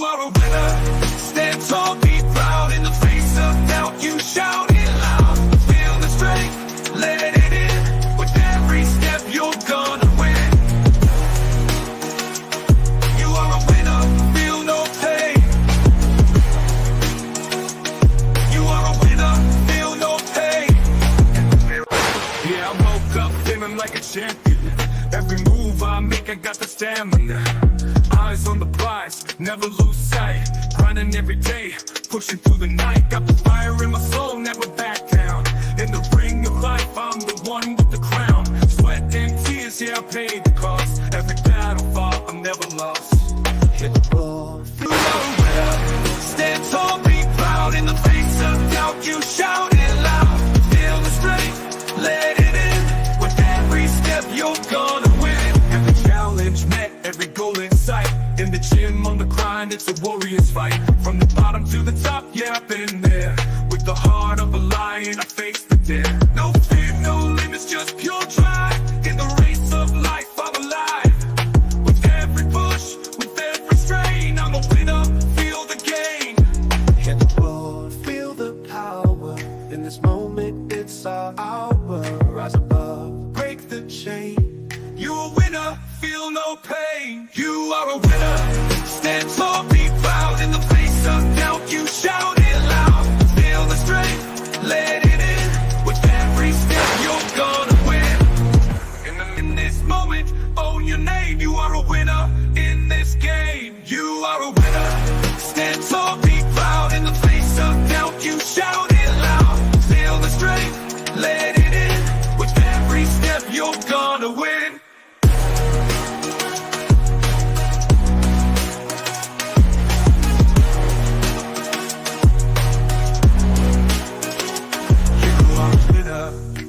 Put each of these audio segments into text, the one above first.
are a winner. Stand tall, be proud. In the face of doubt, you shout it loud. Feel the strength, let it in. With every step, you're gonna win. You are a winner, feel no pain. You are a winner, feel no pain. Yeah, I woke up feeling like a champion. Every move I make, I got the stamina. Eyes on the prize, never lose sight. Grinding every day, pushing through the night. Got the fire in my soul, never back down. In the ring of life, I'm the one with the crown. Sweat and tears, yeah, I paid the cost. Every battle fought, I'm never lost. Hit the road, feel no winner. Stand tall, be proud. In the face of doubt, you shout it loud. Feel the strength, let it in. With every step, you're gonna win. Every challenge met, every goal in sight. In the gym, on the grind, it's a warrior's fight. From the bottom to the top, yeah, I've been there. With the heart of a lion, I face the dare. No fear, no limits, just pure drive. In the race of life, I'm alive. With every push, with every strain, I'm a winner, feel the gain. Hit the road, feel the power. In this moment, it's our hour. Rise above, break the chain. You're a winner, feel no pain. You are a winner. Stand tall, be proud. In the face of doubt, you shout it loud. Feel the strength, let it in. With every step, you're gonna win. In this moment, own your name. You are a winner in this game. You are a winner. Stand tall, be proud. In the face of doubt, you shout it loud. Feel the strength, let it in. With every step, you're gonna win.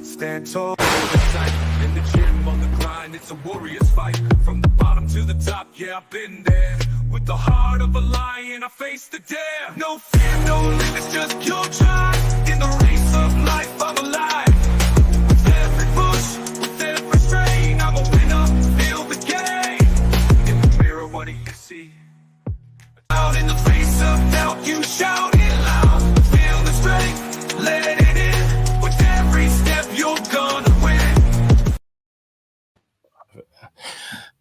Stand tall, in the gym, on the grind, it's a warrior's fight. From the bottom to the top, yeah, I've been there. With the heart of a lion, I face the dare. No fear, no limits, just pure drive. In the race of life, I'm alive. With every push, with every strain, I'm a winner, feel the game. In the mirror, what do you see? Out in the face of doubt, you shout it loud. Feel the strength, let it in. With every step, you're gonna win.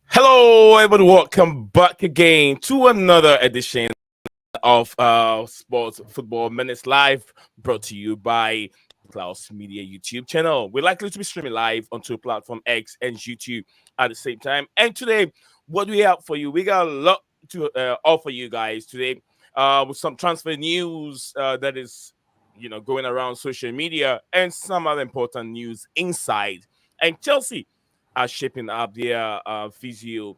Hello, everybody. Welcome back again to another edition of Sports Football Minutes Live, brought to you by Blueclouds Media YouTube channel. We're likely to be streaming live onto platform X and YouTube at the same time. And today, what do we have for you? We got a lot to offer you guys today, with some transfer news that is going around social media, and some other important news inside. And Chelsea are shaping up their physio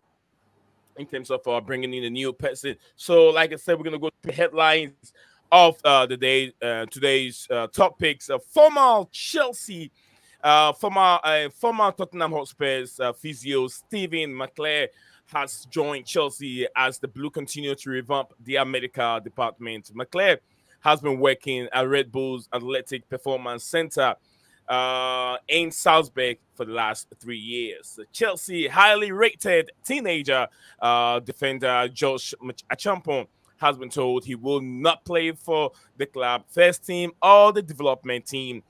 in terms of bringing in a new person. So, like I said, we're going to go to the headlines of the day. Today's top picks: former Chelsea, former Tottenham Hotspurs physio Stephen McClare has joined Chelsea as the Blue continue to revamp their medical department. McClare has been working at Red Bull's Athletic Performance Center in Salzburg for the last 3 years. Chelsea highly rated teenager defender Josh Acheampong has been told he will not play for the club first team or the development team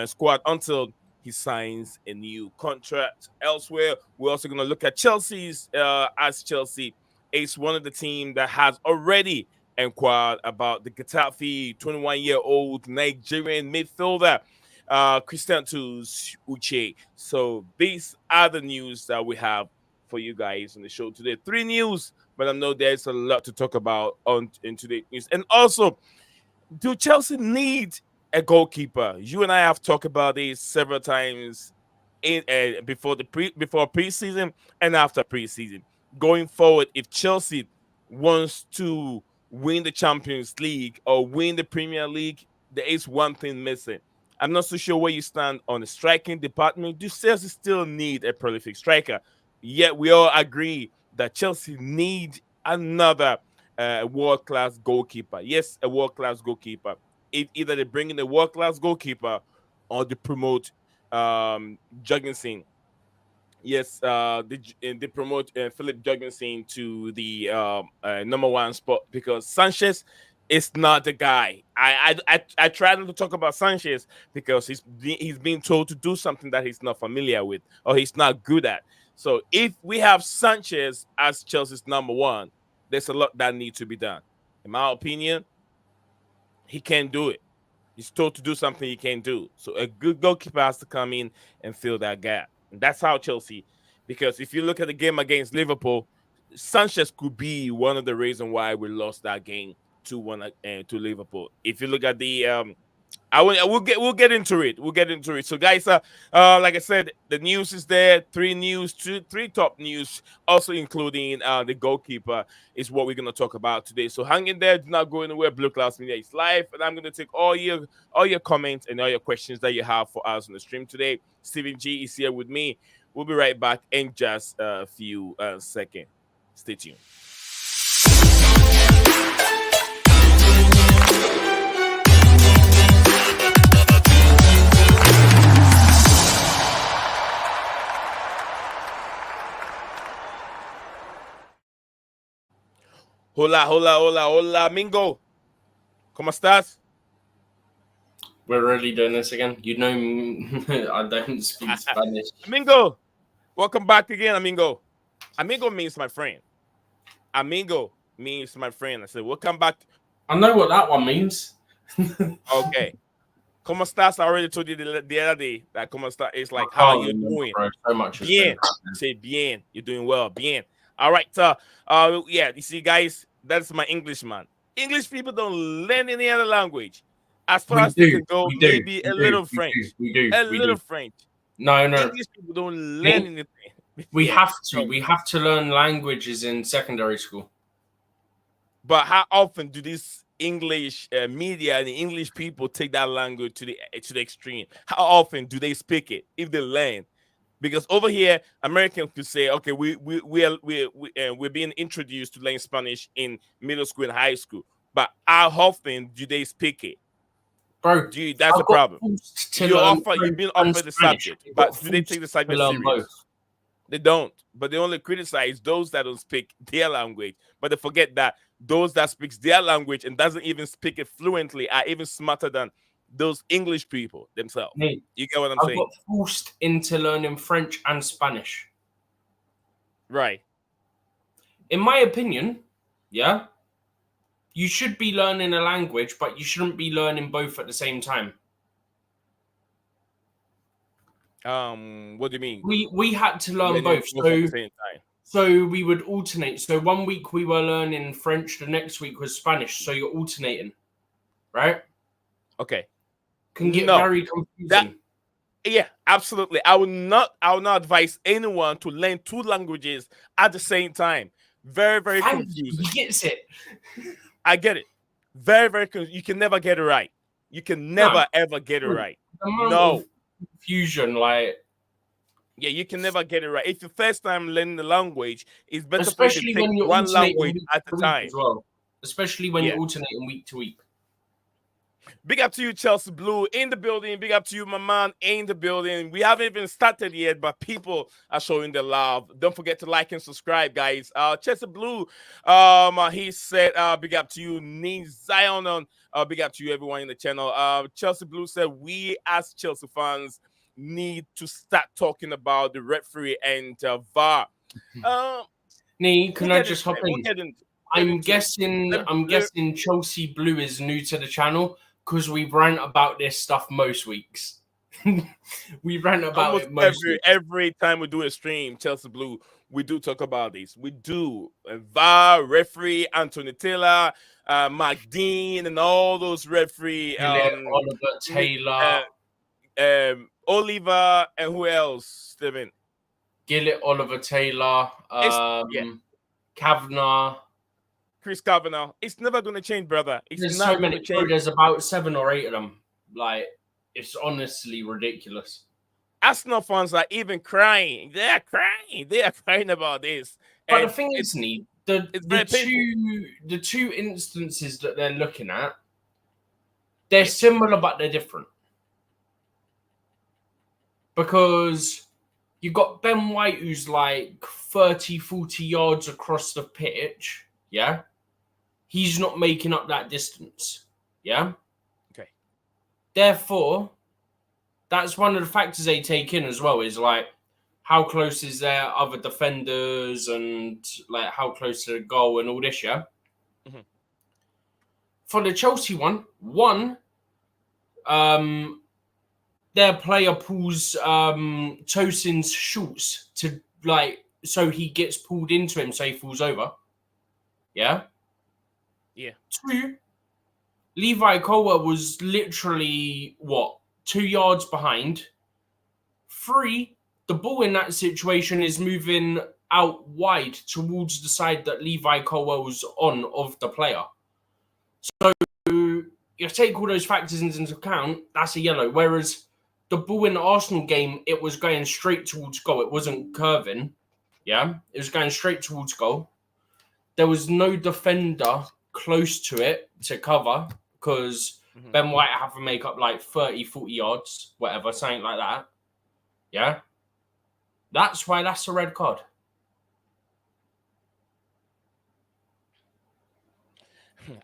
squad until he signs a new contract. Elsewhere, we're also going to look at Chelsea's as Chelsea is one of the teams that has already inquired about the Getafe 21-year-old Nigerian midfielder Christiantus Uche. So these are the news that we have for you guys on the show today. 3 news, but I know there's a lot to talk about in today's news. And also, do Chelsea need a goalkeeper? You and I have talked about this several times before preseason and after preseason. Going forward, if Chelsea wants to win the Champions League or win the Premier League, there is one thing missing. I'm not so sure where you stand on the striking department. Do Chelsea still need a prolific striker? Yet we all agree that Chelsea need another world-class goalkeeper. Yes, a world-class goalkeeper. If either they bring in a world-class goalkeeper or they promote Jorgensen Yes, they promote Philip Jorgensen to the number one spot because Sanchez is not the guy. I try not to talk about Sanchez because he's being told to do something that he's not familiar with or he's not good at. So if we have Sanchez as Chelsea's number one, there's a lot that needs to be done. In my opinion, he can't do it. He's told to do something he can't do. So a good goalkeeper has to come in and fill that gap. And that's how Chelsea, because if you look at the game against Liverpool, Sanchez could be one of the reasons why we lost that game 2-1 to Liverpool. If you look at the we'll get into it. We'll get into it. So, guys, like I said, the news is there. Three top news, also including the goalkeeper, is what we're gonna talk about today. So, hang in there. Do not go anywhere. Blue Clouds Media is live, and I'm gonna take all your comments and all your questions that you have for us on the stream today. Stephen G is here with me. We'll be right back in just a few seconds. Stay tuned. Hola, hola, hola, hola, Mingo. ¿Cómo estás? We're really doing this again. You know, I don't speak Spanish. Amigo, welcome back again, amigo. Amigo means my friend. Amigo means my friend. I said, welcome back. I know what that one means. Okay. ¿Cómo estás? I already told you the other day that ¿cómo estás? It's like, how are you doing? Bro, so much bien. Say bien. You're doing well. Bien. All right. Yeah, you see, guys, that's my English, man. English people don't learn any other language. As far as they can go, maybe a little French. We do. A little French. No. English people don't learn anything. We have to. We have to learn languages in secondary school. But how often do these English media and the English people take that language to the extreme? How often do they speak it if they learn? Because over here, Americans could say, okay, we're being introduced to learn Spanish in middle school and high school. But how often do they speak it? Bro, that's the problem. You've been offered the subject, but do they take the subject serious? They don't. But they only criticize those that don't speak their language. But they forget that those that speaks their language and doesn't even speak it fluently are even smarter than those English people themselves. Hey, you get what I'm saying? I got forced into learning French and Spanish. Right. In my opinion, yeah, you should be learning a language, but you shouldn't be learning both at the same time. What do you mean? We had to learn both. At the same time. So we would alternate. So 1 week we were learning French, the next week was Spanish. So you're alternating, right? Okay. Can get very confusing. Yeah, absolutely. I will not advise anyone to learn two languages at the same time. Very, very confusing. He gets it. I get it. Very, very confusing. You can never get it right. You can never ever get it right. No confusion, like. Yeah, you can never get it right. If your first time learning the language, it's better especially for you to take one language at a time. As well. Especially when you're alternating week to week. Big up to you, Chelsea Blue in the building. Big up to you, my man, in the building. We haven't even started yet, but people are showing their love. Don't forget to like and subscribe, guys. Chelsea Blue, he said, big up to you, Ning Zion. Big up to you, everyone in the channel. Chelsea Blue said, we as Chelsea fans need to start talking about the referee and VAR. Can I just hop in? I'm guessing Chelsea Blue is new to the channel because we rant about this stuff most weeks. We rant about it every time we do a stream, Chelsea Blue, we do talk about this. We do VAR, referee, Anthony Taylor, McDean, and all those referee. Oliver Taylor, Oliver, and who else? Steven Gillett, Oliver Taylor, Kavanagh. Chris Kavanagh. It's never going to change, brother. There's so many. There's about 7 or 8 of them. Like, it's honestly ridiculous. Arsenal fans are even crying. They are crying. They are crying about this. But the thing is, the two instances that they're looking at, they're similar, but they're different. Because You got Ben White, who's like 30, 40 yards across the pitch. Yeah. He's not making up that distance. Yeah. Okay. Therefore, that's one of the factors they take in as well, is like how close is their other defenders and like how close to the goal and all this, yeah? Mm-hmm. For the Chelsea one, their player pulls Tosin's shorts to like so he gets pulled into him so he falls over. Yeah? Yeah. 2, Levi Colwill was literally 2 yards behind. 3, the ball in that situation is moving out wide towards the side that Levi Colwill was on of the player. So you take all those factors into account, that's a yellow. Whereas the ball in the Arsenal game, it was going straight towards goal. It wasn't curving. Yeah, it was going straight towards goal. There was no defender close to it to cover because Ben White had to make up like 30, 40 yards, whatever, something like that. Yeah. That's why that's a red card.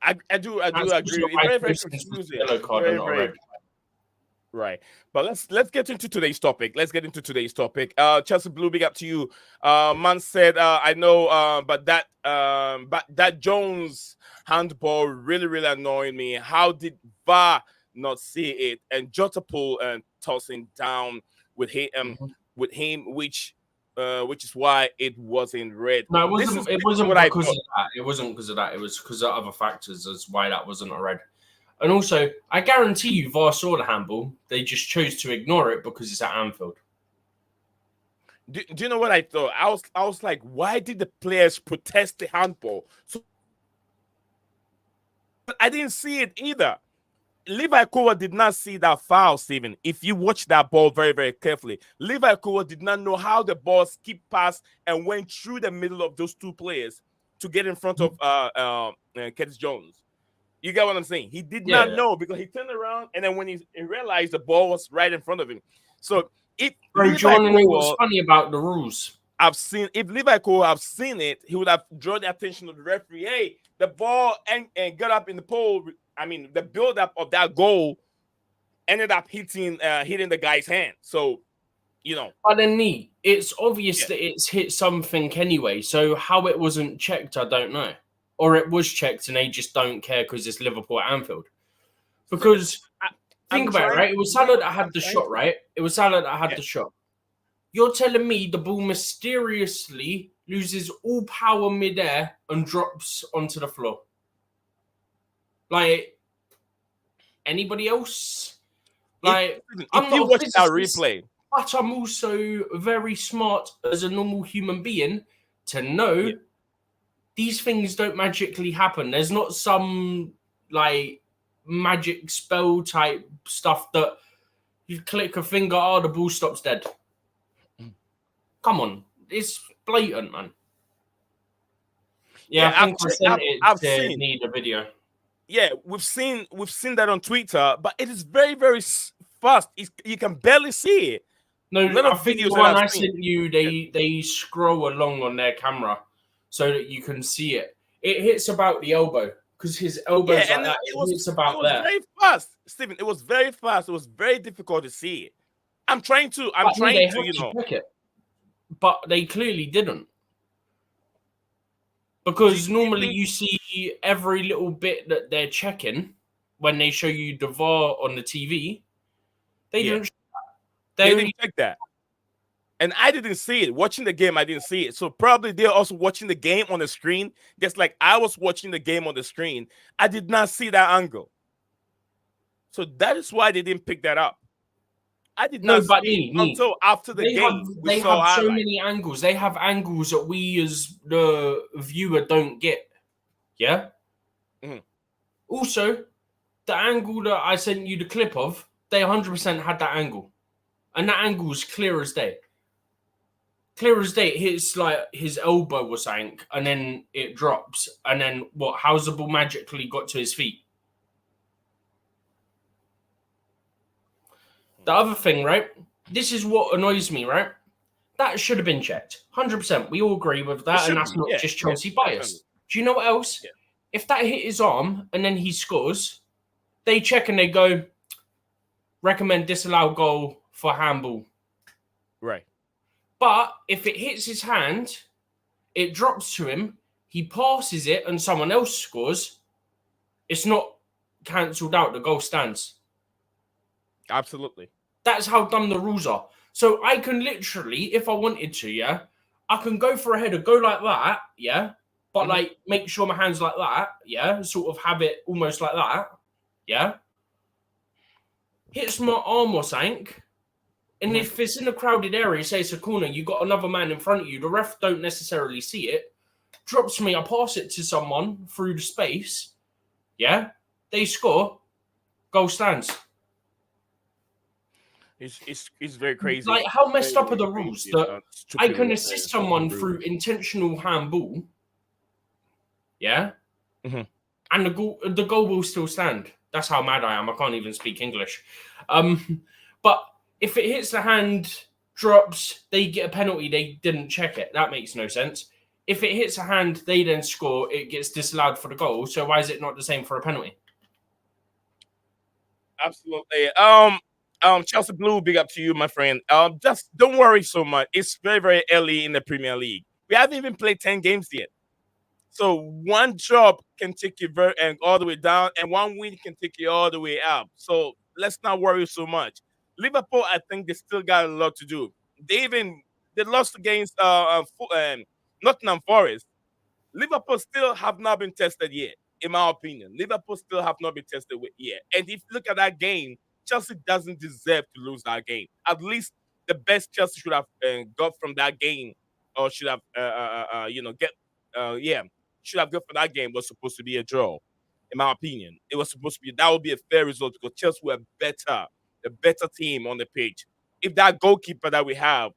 I do agree. It's very, very confusing. Yellow card and not red. Right. But let's get into today's topic. Chelsea Blue, big up to you. Man said, I know, but that Jones handball really, really annoyed me. How did VAR not see it? And Jotapul and tossing down with him, which is why it wasn't red. No, it wasn't because of that. It wasn't because of that. It was because of other factors as why that wasn't a red. And also, I guarantee you, VAR saw the handball. They just chose to ignore it because it's at Anfield. Do you know what I thought? I was like, why did the players protest the handball? So I didn't see it either. Levi Colwill did not see that foul, Stephen. If you watch that ball very, very carefully, Levi Colwill did not know how the ball skipped past and went through the middle of those two players to get in front of Curtis Jones. You get what I'm saying? He did not know because he turned around and then when he realized the ball was right in front of him. So if John, what's funny about the rules? If Levi Colwill have seen it, he would have drawn the attention of the referee. Hey, the ball and got up in the pole. I mean, the build-up of that goal ended up hitting the guy's hand. So, you know. But then, it's obvious that it's hit something anyway. So how it wasn't checked, I don't know. Or it was checked and they just don't care because it's Liverpool at Anfield. Because think about it, right? It was Salah that had the shot, right? It was Salah that had the shot. You're telling me the ball mysteriously loses all power midair and drops onto the floor. Like, anybody else? Like, if you watch that replay. But I'm also very smart as a normal human being to know these things don't magically happen. There's not some, like, magic spell type stuff that you click a finger, the ball stops dead. Come on. It's blatant, man. Yeah, I think I've seen need a video. Yeah, we've seen that on Twitter, but it is very, very fast. You can barely see it. No, I think the one I sent you, they scroll along on their camera so that you can see it. It hits about the elbow because his elbow's like that. It was very fast, Stephen. It was very fast. It was very difficult to see it. I'm trying to check it, but they clearly didn't. Because normally you see every little bit that they're checking when they show you the VAR on the TV. They didn't. They didn't check that, and I didn't see it. Watching the game, I didn't see it. So probably they're also watching the game on the screen, just like I was watching the game on the screen. I did not see that angle, so that is why they didn't pick that up. I did not see it until after the game. They have so many angles. They have angles that we as the viewer don't get. Yeah? Mm-hmm. Also, the angle that I sent you the clip of, they 100% had that angle. And that angle was clear as day. Clear as day. It hits like his elbow or something, and then it drops. And then how's the ball magically got to his feet? The other thing, right? This is what annoys me, right? That should have been checked. 100%. We all agree with that, and that's not just Chelsea bias. Do you know what else? Yeah. If that hit his arm and then he scores, they check and they go, recommend disallow goal for handball. Right. But if it hits his hand, it drops to him, he passes it, and someone else scores, it's not cancelled out. The goal stands. Absolutely. That's how dumb the rules are. So I can literally, if I wanted to, yeah, I can go for a header, go like that, yeah, but like make sure my hand's like that, yeah, sort of have it almost like that, yeah. Hits my arm or something, and if it's in a crowded area, say it's a corner, you got another man in front of you, the ref don't necessarily see it, drops me, I pass it to someone through the space, yeah, they score, goal stands. It's very crazy. Like, how messed up are the rules that I can assist someone through intentional handball, yeah, and the goal will still stand. That's how mad I am. I can't even speak English. But if it hits the hand, drops, they get a penalty. They didn't check it. That makes no sense. If it hits a hand, they then score. It gets disallowed for the goal. So why is it not the same for a penalty? Absolutely. Chelsea Blue, big up to you, my friend. Just don't worry so much. It's very, very early in the Premier League. We haven't even played 10 games yet. So one drop can take you all the way down, and one win can take you all the way up. So let's not worry so much. Liverpool, I think they still got a lot to do. They lost against Nottingham Forest. Liverpool still have not been tested yet, in my opinion. Liverpool still have not been tested yet. And if you look at that game, Chelsea doesn't deserve to lose that game. At least the best Chelsea should have got from that game, or should have, should have got for that game was supposed to be a draw. In my opinion, it was supposed to be that would be a fair result because Chelsea were the better team on the pitch. If that goalkeeper that we have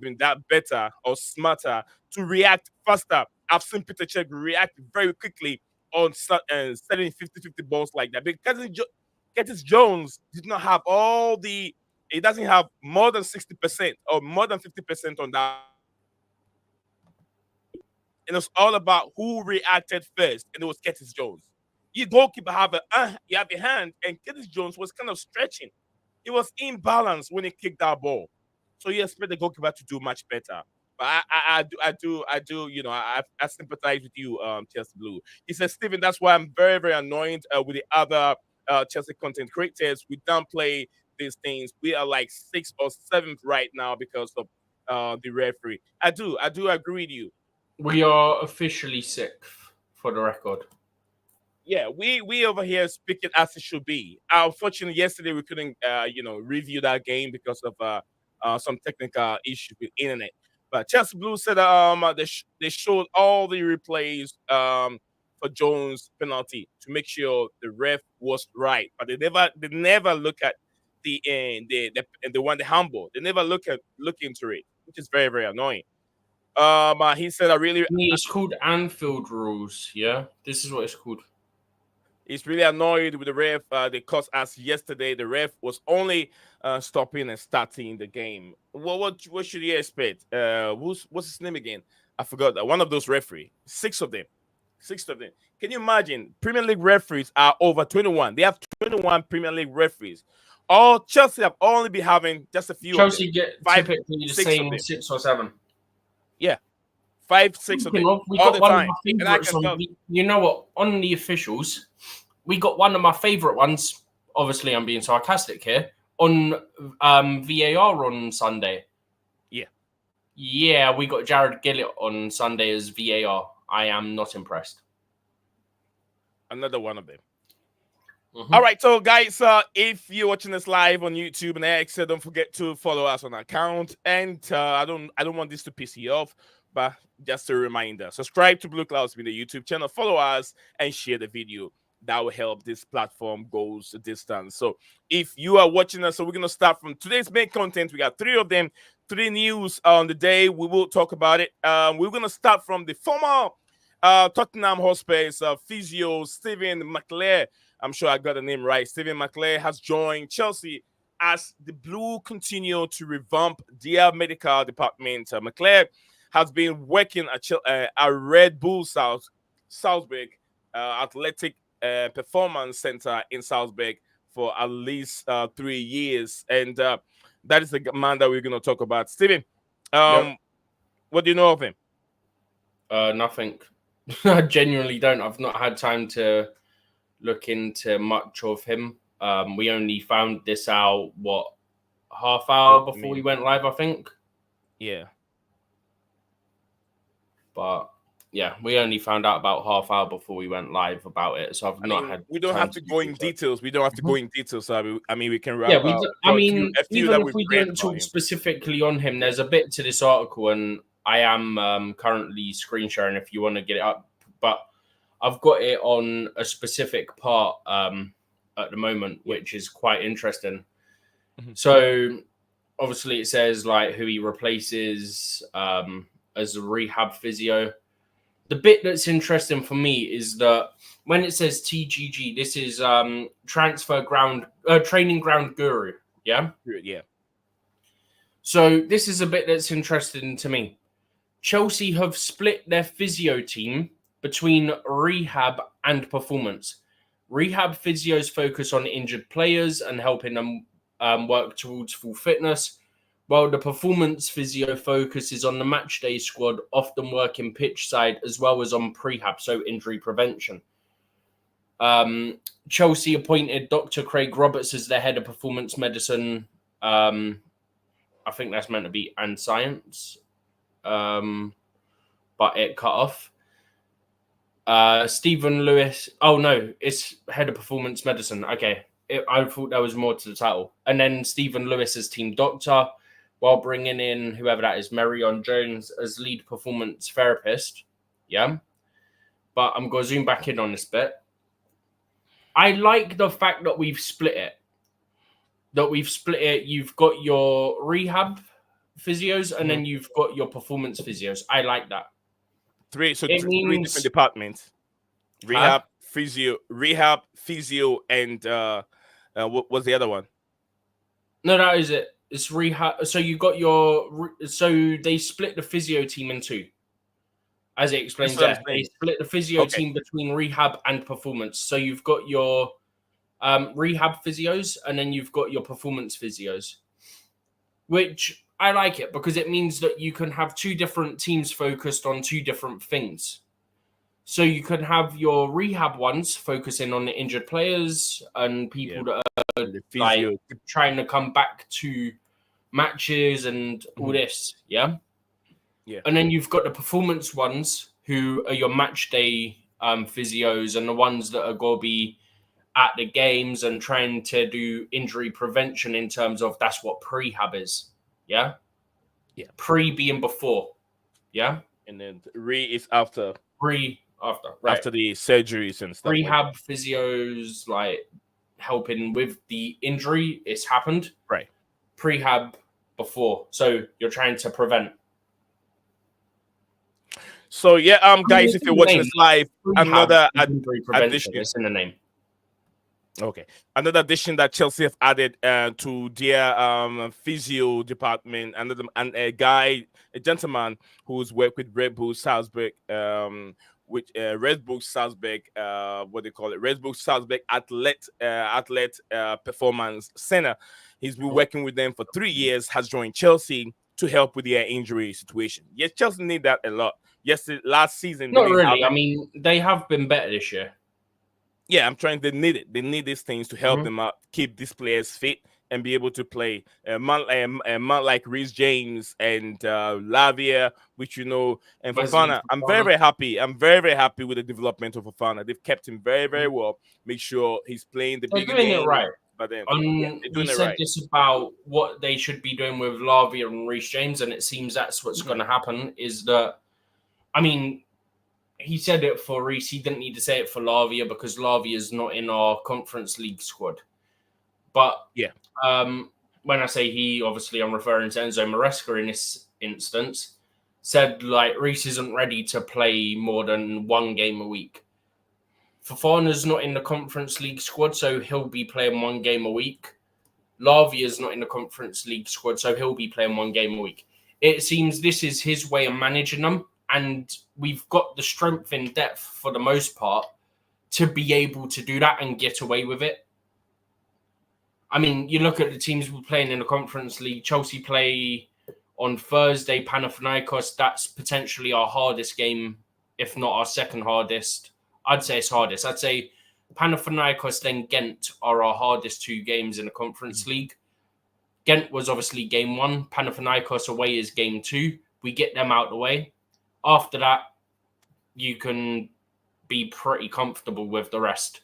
been that better or smarter to react faster, I've seen Peter Cech react very quickly on setting 50-50 balls like that because Curtis Jones did not have he doesn't have more than 60% or more than 50% on that. And it's all about who reacted first, and it was Curtis Jones. Your goalkeeper you have a hand, and Curtis Jones was kind of stretching. He was imbalanced when he kicked that ball. So you expect the goalkeeper to do much better. But I do, I sympathize with you, Chelsea Blue. He says, Stephen, that's why I'm very, very annoyed with the other Chelsea content creators. We don't play these things. We are like 6th or 7th right now because of the referee. I do agree with you. We are officially 6th for the record. Yeah, we over here speaking as it should be. Unfortunately, yesterday we couldn't, review that game because of some technical issues with internet. But Chelsea Blue said they showed all the replays for Jones' penalty to make sure the ref was right, but they never look at the one the handball. They never look into it, which is very, very annoying. He said, It's called Anfield rules. Yeah, this is what it's called. He's really annoyed with the ref. They cost us yesterday. The ref was only stopping and starting the game. What should you expect? What's his name again? I forgot that. One of those referees. 6 of them. 6 of them. Can you imagine? Premier League referees are over 21. They have 21 Premier League referees. All Chelsea have only been having just a few. Chelsea get typically the same 6 or 7. Yeah. 5, 6 of them. We got one of my favorites on. You know what? On the officials, we got one of my favorite ones. Obviously, I'm being sarcastic here. On VAR on Sunday. Yeah, we got Jared Gillett on Sunday as VAR. I am not impressed. Another one of them. All right, so guys, if you're watching this live on YouTube and X, don't forget to follow us on our account. And I don't want this to piss you off, but just a reminder: subscribe to Blueclouds Media YouTube channel, follow us, and share the video. That will help this platform goes the distance. So if you are watching us, so we're gonna start from today's main content. We got 3 of them, 3 news on the day. We will talk about it. We're gonna start from the former Tottenham Hotspur's physio Stephen McClare. I'm sure I got the name right. Stephen McClare has joined Chelsea as the Blue continue to revamp their medical department, McClare has been working at Red Bull Salzburg Athletic Performance Center in Salzburg for at least 3 years, and that is the man that we're going to talk about. Steven, what do you know of him? Nothing. I genuinely don't. I've not had time to look into much of him. We only found this out, half hour before we went live, I think. Yeah. But yeah, we only found out about half hour before we went live about it. So we don't have to go in details. We don't have to go in details. So we can wrap up. Even if we don't talk specifically on him, there's a bit to this article, and I am currently screen sharing if you want to get it up. But I've got it on a specific part at the moment, which is quite interesting. Mm-hmm. So obviously it says like who he replaces as a rehab physio. The bit that's interesting for me is that when it says TGG, this is training ground guru. Yeah. Yeah. So this is a bit that's interesting to me. Chelsea have split their physio team between rehab and performance. Rehab physios focus on injured players and helping them work towards full fitness, while the performance physio focuses on the match day squad, often working pitch side as well as on prehab, so injury prevention. Chelsea appointed Dr. Craig Roberts as their head of performance medicine. I think that's meant to be and science, but it cut off. Stephen Lewis. Oh no, it's head of performance medicine. Okay, I thought there was more to the title. And then Stephen Lewis as team doctor, while bringing in whoever that is, Marion Jones as lead performance therapist. Yeah, but I'm going to zoom back in on this bit. I like the fact that we've split it. You've got your rehab physios, and then you've got your performance physios. I like that. Three different departments: rehab, physio, and what was the other one? No, that is it. It's rehab. So you got so they split the physio team in two, as it explains there. They split the physio team between rehab and performance. So you've got your rehab physios, and then you've got your performance physios, which I like it because it means that you can have two different teams focused on two different things. So you can have your rehab ones focusing on the injured players and people that are like trying to come back to matches and all this. Yeah. And then you've got the performance ones who are your match day physios and the ones that are going to be at the games and trying to do injury prevention in terms of that's what prehab is. Yeah. Pre being before. Yeah. And then re is after. After, right. After the surgeries and stuff. Rehab physios, like helping with the injury, it's happened. Right. Prehab before. So you're trying to prevent. So yeah, guys, if you're watching this live, another addition. It's in the name. Okay. Another addition that Chelsea have added to their physio department, and a gentleman who's worked with Red Bull Salzburg, Red Bull Salzburg, what they call it, Red Bull Salzburg Athlete Performance Center. He's been working with them for 3 years, has joined Chelsea to help with their injury situation. Yes, Chelsea need that a lot. Yes, last season. Not really. I mean, they have been better this year. Yeah, they need it. They need these things to help them out, keep these players fit and be able to play. A man like Reece James and Lavia, which and Fofana. I'm very happy. I'm very happy with the development of Fofana. They've kept him very, very well. Make sure he's playing the big game. It right. But then we said this about what they should be doing with Lavia and Reece James, and it seems that's what's going to happen. Is that, I mean, he said it for Reece. He didn't need to say it for Lavia because Lavia is not in our Conference League squad. But when I say he, obviously I'm referring to Enzo Maresca in this instance, said like Reece isn't ready to play more than one game a week. Fofana's not in the Conference League squad, so he'll be playing one game a week. Lavia's not in the Conference League squad, so he'll be playing 1 game a week. It seems this is his way of managing them, and we've got the strength in depth for the most part to be able to do that and get away with it. I mean, you look at the teams we're playing in the Conference League. Chelsea play on Thursday, Panathinaikos. That's potentially our hardest game, if not our second hardest. I'd say it's hardest. I'd say Panathinaikos, then Ghent are our hardest 2 games in the Conference League. Ghent was obviously game 1. Panathinaikos away is game 2. We get them out of the way. After that, you can be pretty comfortable with the rest.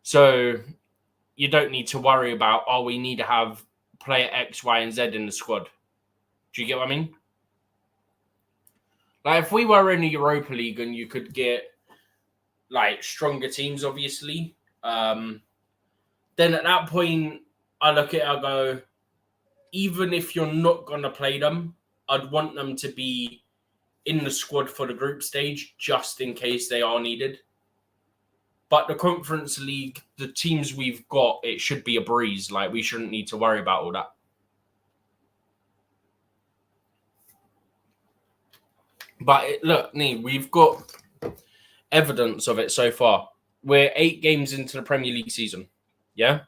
So you don't need to worry about, we need to have player X, Y, and Z in the squad. Do you get what I mean? Like, if we were in the Europa League and you could get like stronger teams, obviously, then at that point, I look at it, I go, even if you're not going to play them, I'd want them to be in the squad for the group stage, just in case they are needed. But the Conference League, the teams we've got, it should be a breeze. Like, we shouldn't need to worry about all that. But look, Nee, we've got evidence of it so far. We're 8 games into the Premier League season. Yeah?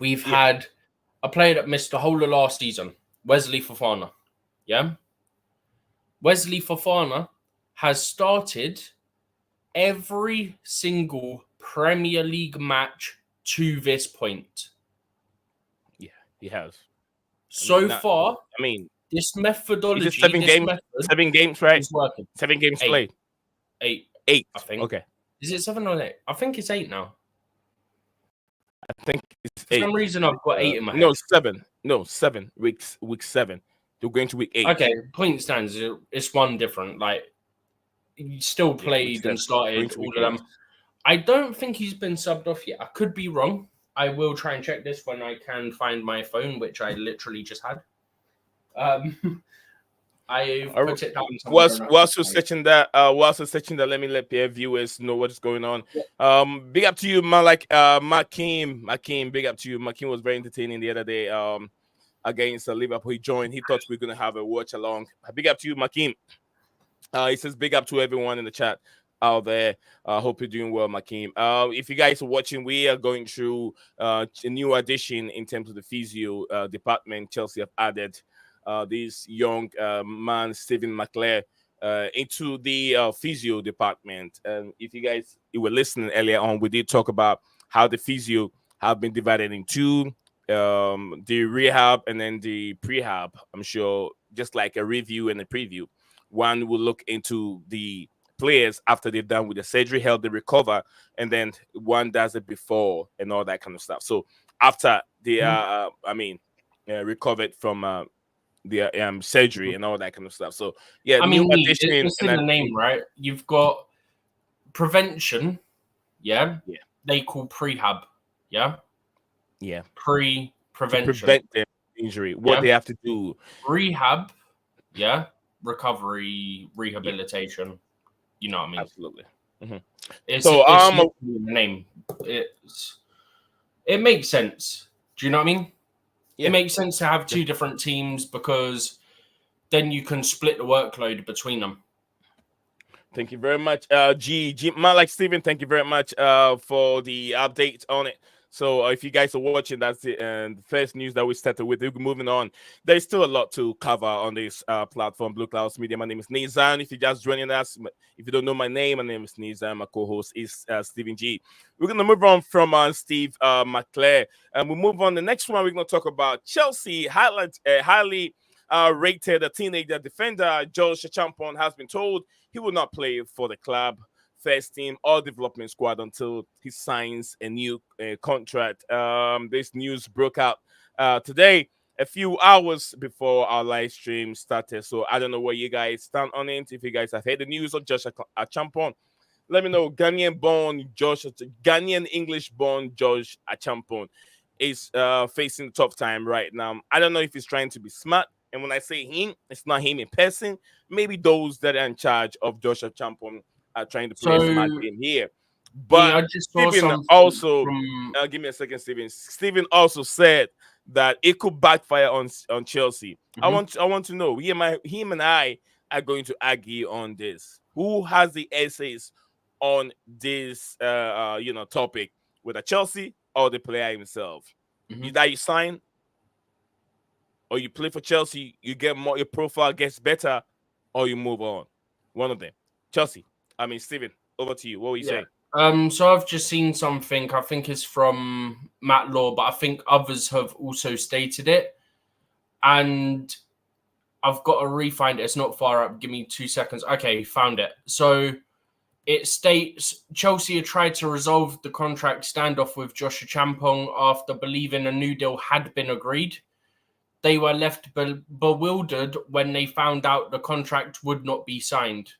We've had a player that missed the whole of last season, Wesley Fofana. Yeah? Wesley Fofana has started every single Premier League match to this point. Yeah, he has. So far, I mean, this methodology, 7 games, right? Is working. 7 games played. 8, I think. Okay. Is it 7 or 8? I think it's 8 now. I think it's 8. For some reason, I've got 8 in my head. No, 7. No, 7. Week 7. They're going to week 8. Okay, point stands. It's one different. Like, he still played and started all of them. I don't think he's been subbed off yet. I could be wrong. I will try and check this when I can find my phone, which I literally just had. I put it down. Whilst you're searching that, let me let Pierre viewers know what's going on. Yeah. Big up to you, Makim. Big up to you. Makim was very entertaining the other day. Against Liverpool, he joined. He thought we were gonna have a watch along. Big up to you, Makim. He says big up to everyone in the chat out there. Hope you're doing well, Makim. If you guys are watching, we are going through a new addition in terms of the physio department. Chelsea have added this young man, Stephen McClare, into the physio department. And if you were listening earlier on, we did talk about how the physio have been divided into the rehab and then the prehab. I'm sure just like a review and a preview. One will look into the players after they've done with the surgery, help they recover, and then one does it before and all that kind of stuff. So after they are, recovered from the surgery and all that kind of stuff. So yeah, it's in the name, right? You've got prevention, yeah. They call prehab, yeah. Pre-prevention, to prevent their injury. What they have to do, rehab, recovery, rehabilitation. You know what I mean? Absolutely. Mm-hmm. It's the name. It makes sense. Do you know what I mean? Yeah. It makes sense to have 2 different teams because then you can split the workload between them. Thank you very much, Malik Steven. Thank you very much for the update on it. So if you guys are watching, that's it. And the first news that we started with, we're moving on. There's still a lot to cover on this platform, Blueclouds Media. My name is Nizam. If you're just joining us, if you don't know my name is Nizam. My co-host is Stephen G. We're going to move on from Steve McClare. And we move on. The next one, we're going to talk about Chelsea. Highly rated teenager defender, Josh Acheampong, has been told he will not play for the club, first team or development squad until he signs a new contract. This news broke out today, a few hours before our live stream started. So I don't know where you guys stand on it. If you guys have heard the news of Josh Acheampong, let me know. Ghanaian English-born Josh Acheampong is facing a tough time right now. I don't know if he's trying to be smart. And when I say him, it's not him in person. Maybe those that are in charge of Josh Acheampong are trying to play a smart game here. But I just saw Stephen something also, from. give me a second, Stephen. Stephen also said that it could backfire on Chelsea. I want to know. Him and I are going to argue on this. Who has the essays on this topic, whether Chelsea or the player himself? Either you sign or you play for Chelsea, you get more, your profile gets better, or you move on. One of them. Chelsea. I mean, Stephen, over to you. What were you saying? So I've just seen something. I think it's from Matt Law, but I think others have also stated it. And I've got to re-find it. It's not far up. Give me 2 seconds. Okay, found it. So it states Chelsea had tried to resolve the contract standoff with Josh Acheampong after believing a new deal had been agreed. They were left bewildered when they found out the contract would not be signed.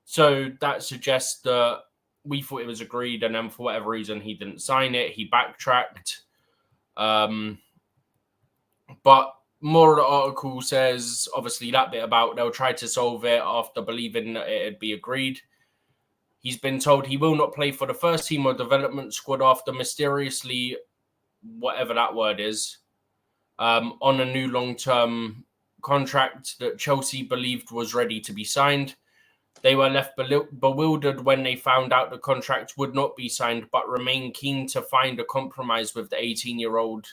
So that suggests that we thought it was agreed, and then for whatever reason he didn't sign it. He backtracked. But more of the article says, obviously, that bit about they'll try to solve it after believing that it'd be agreed. He's been told he will not play for the first team or development squad after mysteriously, whatever that word is, on a new long-term contract that Chelsea believed was ready to be signed. They were left bewildered when they found out the contract would not be signed, but remain keen to find a compromise with the 18-year-old,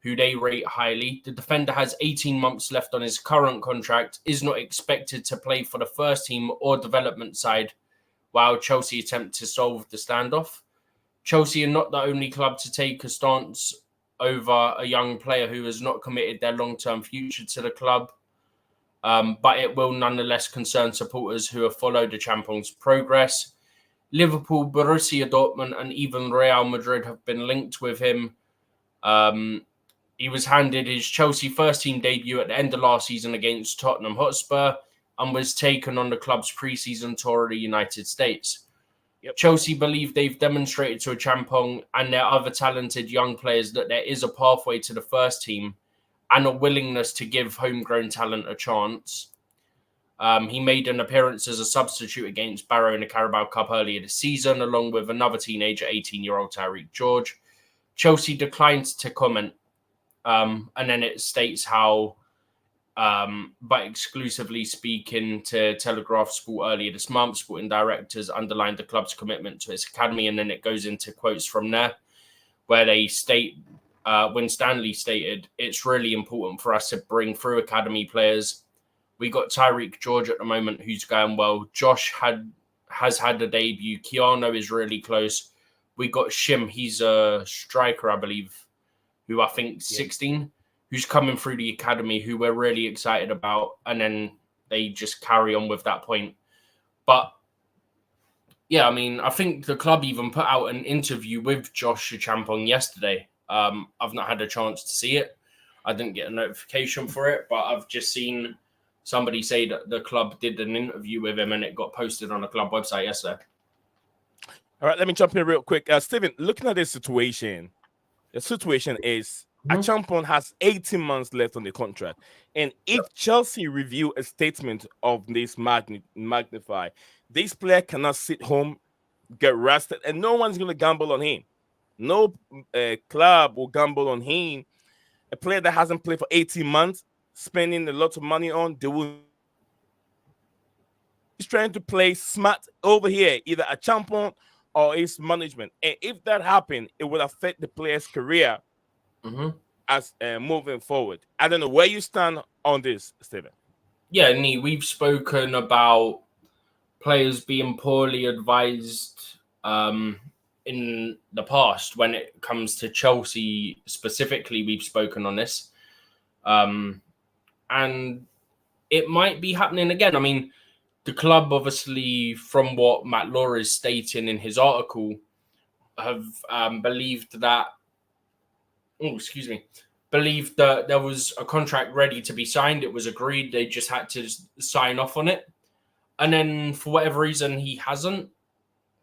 who they rate highly. The defender has 18 months left on his current contract, is not expected to play for the first team or development side, while Chelsea attempt to solve the standoff. Chelsea are not the only club to take a stance over a young player who has not committed their long-term future to the club. But it will nonetheless concern supporters who have followed Acheampong's progress. Liverpool, Borussia Dortmund, and even Real Madrid have been linked with him. He was handed his Chelsea first-team debut at the end of last season against Tottenham Hotspur and was taken on the club's pre-season tour of the United States. Yep. Chelsea believe they've demonstrated to Acheampong and their other talented young players that there is a pathway to the first team and a willingness to give homegrown talent a chance. He made an appearance as a substitute against Barrow in the Carabao Cup earlier this season, along with another teenager, 18-year-old Tyreek George. Chelsea declined to comment, and then it states how, but exclusively speaking to Telegraph Sport earlier this month, sporting directors underlined the club's commitment to its academy, and then it goes into quotes from there, where they state, when Stanley stated, it's really important for us to bring through academy players. We got Tyreek George at the moment, who's going well. Josh has had a debut. Keanu is really close. We got Shim. He's a striker, I believe, who I think 16, who's coming through the academy, who we're really excited about. And then they just carry on with that point. But yeah, I mean, I think the club even put out an interview with Josh Acheampong yesterday. I've not had a chance to see it. I didn't get a notification for it, but I've just seen somebody say that the club did an interview with him and it got posted on the club website yesterday. All right, let me jump in real quick. Stephen, looking at this situation, the situation is Acheampong has 18 months left on the contract. And if Chelsea review a statement of this magnify, this player cannot sit home, get rested, and no one's going to gamble on him. No club will gamble on him. A player that hasn't played for 18 months, spending a lot of money on, they will. He's trying to play smart over here, either Acheampong or his management. And if that happened, it would affect the player's career as moving forward. I don't know where you stand on this, Stephen. Yeah, Nee, we've spoken about players being poorly advised in the past when it comes to Chelsea specifically. We've spoken on this. And it might be happening again. I mean, the club, obviously, from what Matt Law is stating in his article, have believed that there was a contract ready to be signed. It was agreed. They just had to sign off on it. And then for whatever reason, he hasn't.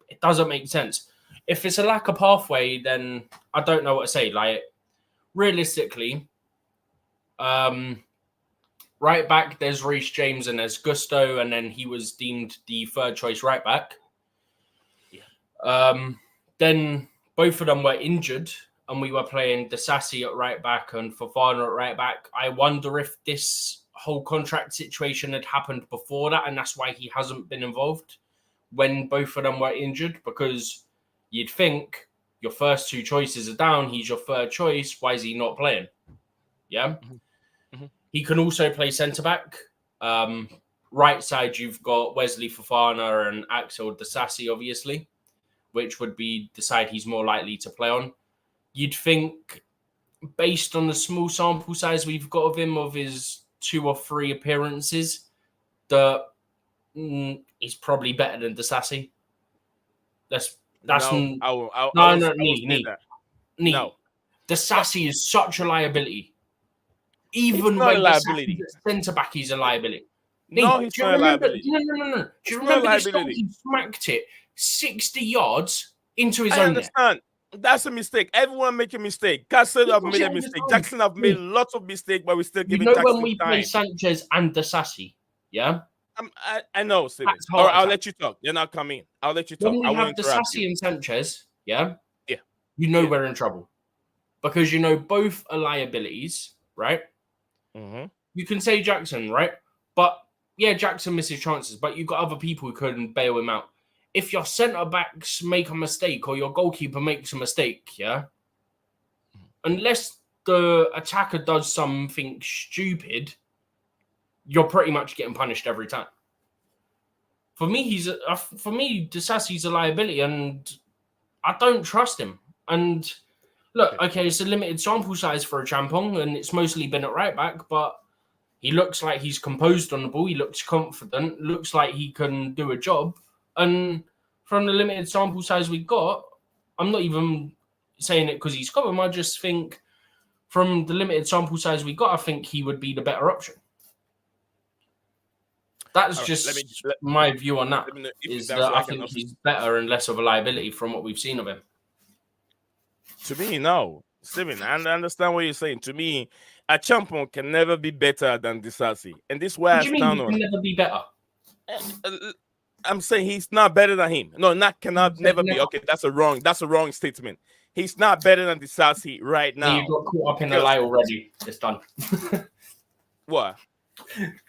It doesn't make sense. If it's a lack of pathway, then I don't know what to say. Like, realistically, right back, there's Reece James and there's Gusto, and then he was deemed the third choice right back. Then both of them were injured, and we were playing Disasi at right back and Fofana at right back. I wonder if this whole contract situation had happened before that, and that's why he hasn't been involved when both of them were injured, because you'd think your first two choices are down. He's your third choice. Why is he not playing? Yeah. Mm-hmm. He can also play centre-back. Right side, you've got Wesley Fofana and Axel Disasi, obviously, which would be the side he's more likely to play on. You'd think, based on the small sample size we've got of him, of his 2 or 3 appearances, that he's probably better than Disasi. No. Disasi is such a liability. Even when Disasi's centre back, he's a liability. No, he's not a liability. No. Do you remember this goal? He smacked it 60 yards into his own net. I understand. That's a mistake. Everyone make a mistake. Castle have made a mistake. Jackson have made lots of mistakes, but we still giving Jackson time. When we play Sanchez and Disasi, yeah? I know, Steven. I'll let you talk. You're not coming. I'll let you talk. When we have Disasi and Sanchez, yeah? Yeah. We're in trouble. Because both are liabilities, right? Mm-hmm. You can say Jackson, right? But, yeah, Jackson misses chances, but you've got other people who couldn't bail him out. If your centre-backs make a mistake or your goalkeeper makes a mistake, yeah? Unless the attacker does something stupid, you're pretty much getting punished every time. For me, Disasi's a liability, and I don't trust him. And look, okay, it's a limited sample size for Acheampong, and it's mostly been at right back, but he looks like he's composed on the ball. He looks confident. Looks like he can do a job. And from the limited sample size we got, I'm not even saying it because he's got him. I just think from the limited sample size we got, I think he would be the better option. That's just my view on that. I think he's better and less of a liability from what we've seen of him. To me, no. Steven, I understand what you're saying. To me, Acheampong can never be better than Disasi. And this way, what do you mean he can never be better? I'm saying he's not better than him. No, cannot never be. Okay, that's a wrong statement. He's not better than Disasi right now. You got caught up in a lie already. It's done. What?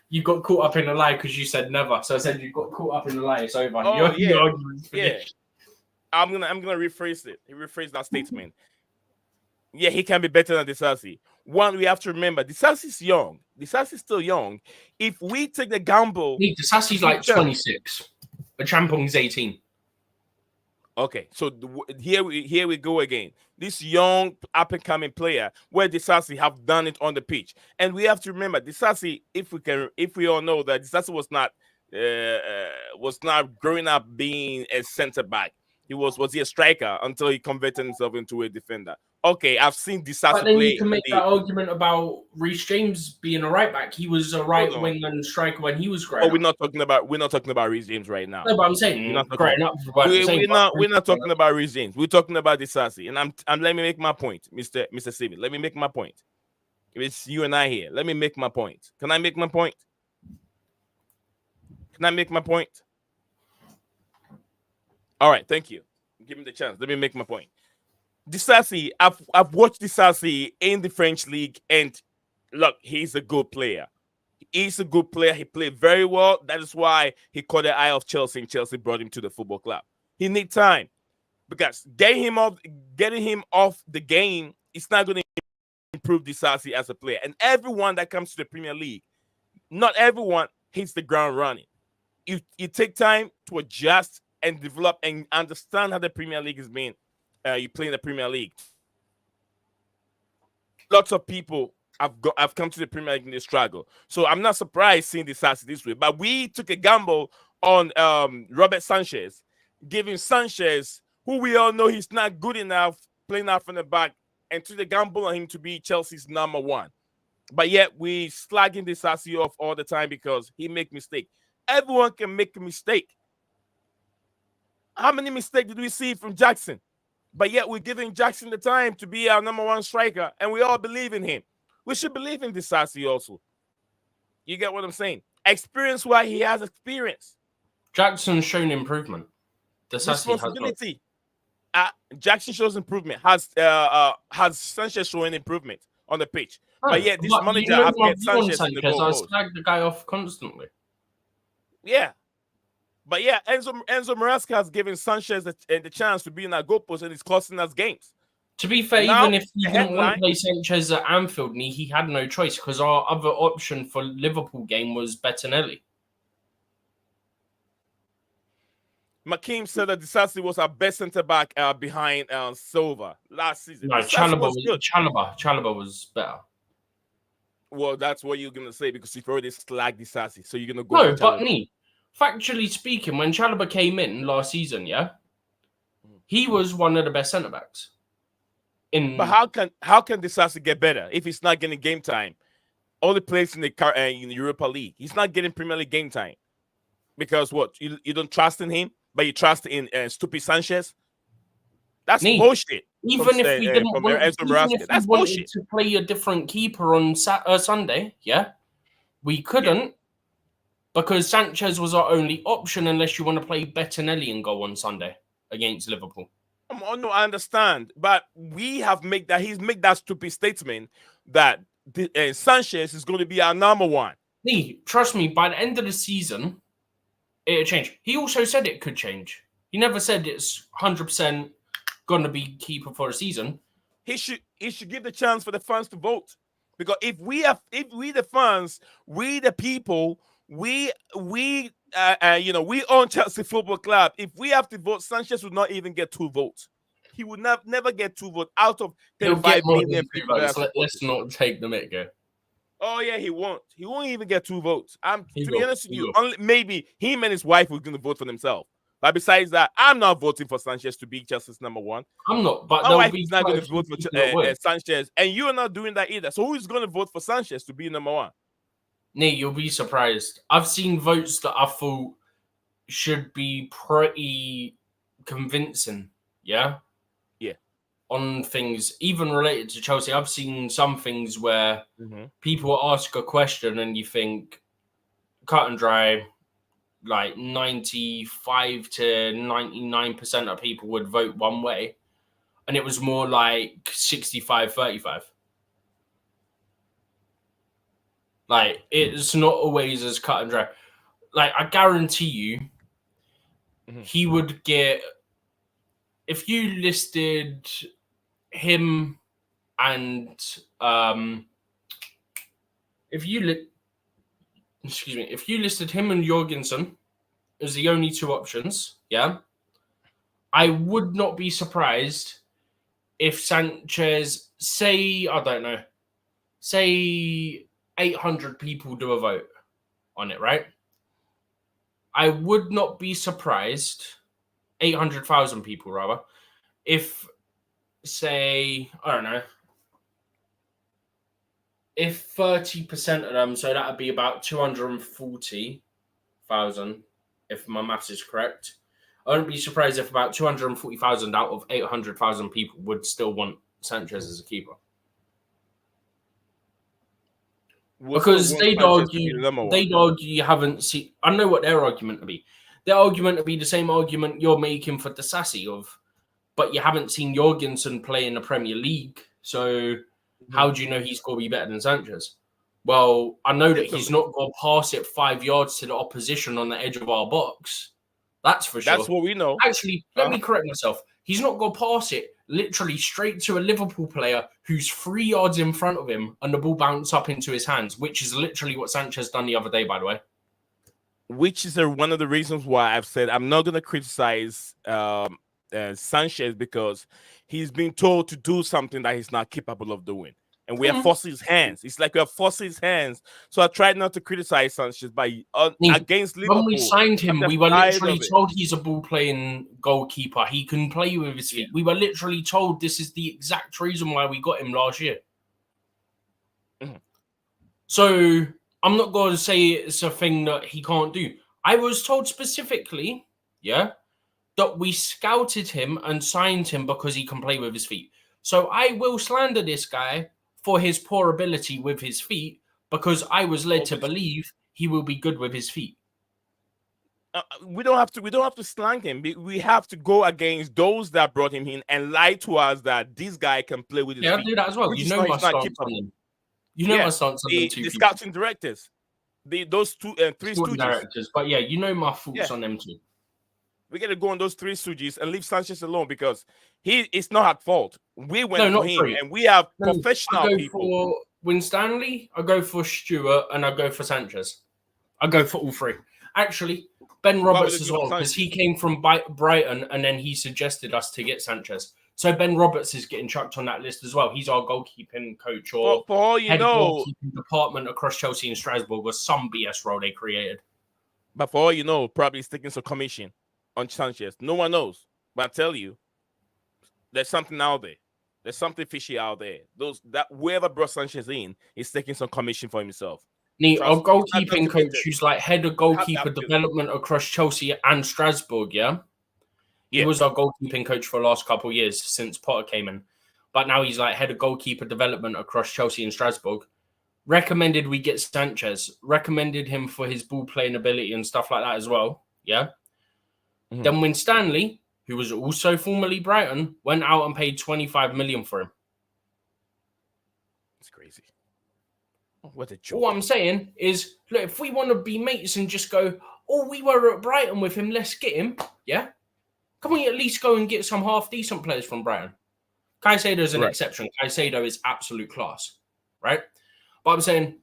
You got caught up in a lie because you said never. So I said you got caught up in a lie. It's over. Oh, yeah. I'm gonna rephrase it. Rephrase that statement. Yeah, he can be better than Disasi. One, we have to remember, Disasi's young. Disasi's still young. If we take the gamble... Disasi's like 26. Acheampong's 18. Okay, so here we go again. This young up-and-coming player, where Disasi have done it on the pitch. And we have to remember, Disasi, if we all know that Disasi was not growing up being a centre-back. Was he a striker until he converted himself into a defender? Okay, I've seen Disasi play. But then you can make that argument about Reece James being a right back. He was a right wing and striker when he was growing up. We're not talking about Reece James right now. No, but I'm saying we're not talking about Reece James. We're talking about Disasi. And let me make my point, Mr. Steven. Let me make my point. It's you and I here. Let me make my point. Can I make my point? Can I make my point? All right, thank you. Give me the chance. Let me make my point. Disasi, I've watched Disasi in the French league, and look, he's a good player. He's a good player. He played very well. That is why he caught the eye of Chelsea, and Chelsea brought him to the football club. He needs time because getting him off the game, it's not going to improve Disasi as a player. And everyone that comes to the Premier League, not everyone hits the ground running. You take time to adjust and develop and understand how the Premier League is being. You play in the Premier League. Lots of people have come to the Premier League and they struggle. So I'm not surprised seeing Disasi this way. But we took a gamble on Robert Sanchez, giving Sanchez, who we all know he's not good enough, playing out from the back, and took the gamble on him to be Chelsea's number 1. But yet we slagging Disasi off all the time because he make mistakes. Everyone can make a mistake. How many mistakes did we see from Jackson? But yet we're giving Jackson the time to be our number 1 striker, and we all believe in him. We should believe in Disasi also. You get what I'm saying? Experience why he has experience. Jackson's shown improvement. Disasi has not. Responsibility. Jackson shows improvement. Has Sanchez showing improvement on the pitch? No, but yet this but manager you know has my kept view on Sanchez in the Sanchez. I goalpost. slag the guy off constantly. Yeah. But yeah, Enzo Maresca has given Sanchez the chance to be in that goalpost, and it's costing us games. To be fair, Now, even if he didn't want to play Sanchez at Anfield, he had no choice because our other option for Liverpool game was Bettinelli. Makeem said that Disasi was our best centre back behind Silva last season. No, Chalobah was good. Chalobah was better. Well, that's what you're gonna say because you've already slagged Disasi, so you're gonna go. No, but factually speaking, when Chalobah came in last season, yeah, he was one of the best centre backs. But how can Disasi get better if he's not getting game time? Only plays in the Europa League. He's not getting Premier League game time because what you don't trust in him. But you trust in stupid Sanchez? That's bullshit. Even if we didn't wanted to play a different keeper on Sunday, yeah, we couldn't because Sanchez was our only option unless you want to play Bettinelli and go on Sunday against Liverpool. Oh, no, I understand, but he's made that stupid statement that Sanchez is going to be our number one. Trust me, by the end of the season, it'll change. He also said it could change. He never said it's 100% going to be keeper for a season. He should give the chance for the fans to vote, because if we the fans, we the people, we own Chelsea Football Club. If we have to vote, Sanchez would not even get 2 votes. He would never get 2 votes out of 35 million people. Let's not take the mick, go. Oh yeah, he won't. He won't even get 2 votes. To be honest with you, maybe him and his wife were going to vote for themselves. But besides that, I'm not voting for Sanchez to be Chelsea's number one. I'm not. But my wife is not going to vote for Sanchez, and you are not doing that either. So who's going to vote for Sanchez to be number one? Nate, you'll be surprised. I've seen votes that I thought should be pretty convincing. Yeah. On things even related to Chelsea, I've seen some things where people ask a question and you think cut and dry, like 95 to 99% of people would vote one way, and it was more like 65-35. Like, it's not always as cut and dry. Like, I guarantee you, he would get, if you listed him and if you listed him and Jorgensen as the only 2 options, yeah, I would not be surprised if Sanchez, say 800 people do a vote on it, right? I would not be surprised, 800,000 people rather, if, say, I don't know, if 30% of them, so that would be about 240,000, if my maths is correct. I wouldn't be surprised if about 240,000 out of 800,000 people would still want Sanchez as a keeper. Because they'd argue you haven't seen. I know what their argument would be. Their argument would be the same argument you're making for Disasi but you haven't seen Jorgensen play in the Premier League, so how do you know he's going to be better than Sanchez? Well, I know that he's not going to pass it 5 yards to the opposition on the edge of our box. That's for sure. That's what we know. Actually, let me correct myself. He's not going to pass it literally straight to a Liverpool player who's 3 yards in front of him and the ball bounces up into his hands, which is literally what Sanchez done the other day, by the way. Which is one of the reasons why I've said I'm not going to criticize Sanchez, because he's been told to do something that he's not capable of doing, and we are forcing his hands. It's like we are forcing his hands. So I tried not to criticize Sanchez against Liverpool. When we signed him, we were literally told he's a ball-playing goalkeeper. He can play with his feet. We were literally told this is the exact reason why we got him last year. So I'm not going to say it's a thing that he can't do. I was told specifically, that we scouted him and signed him because he can play with his feet. So I will slander this guy for his poor ability with his feet, because I was led to believe he will be good with his feet. We don't have to slang him. We have to go against those that brought him in and lie to us that this guy can play with his Yeah, feet. I'll do that as well. Which You is know not, my he's not stance on capable. them. You know my stance on them two The people. scouting directors, those three stooges. Directors, but yeah, you know my thoughts on them two. We got to go on those three stooges and leave Sanchez alone because it's not at fault. We went for him, and we have professional people. I go for Winstanley, I go for Stewart, and I go for Sanchez. I go for all three. Actually, Ben Roberts as well, because he came from Brighton, and then he suggested us to get Sanchez. So Ben Roberts is getting chucked on that list as well. He's our goalkeeping coach or for all you head know, goalkeeping department across Chelsea and Strasbourg was some BS role they created. But for all you know, probably taking some commission on Sanchez. No one knows. But I tell you, there's something out there. There's something fishy out there. Whoever brought Sanchez in is taking some commission for himself. Our goalkeeping coach, who's like head of goalkeeper development across Chelsea and Strasbourg, He was our goalkeeping coach for the last couple of years since Potter came in. But now he's like head of goalkeeper development across Chelsea and Strasbourg. Recommended we get Sanchez. Recommended him for his ball playing ability and stuff like that as well. Yeah. Mm-hmm. Then Winstanley, who was also formerly Brighton, went out and paid 25 million for him. It's crazy. What a joke. What I'm saying is, look, if we want to be mates and just go, oh, we were at Brighton with him, let's get him. Yeah. Can we at least go and get some half-decent players from Brighton? Caicedo is an exception. Caicedo is absolute class, right? But I'm saying,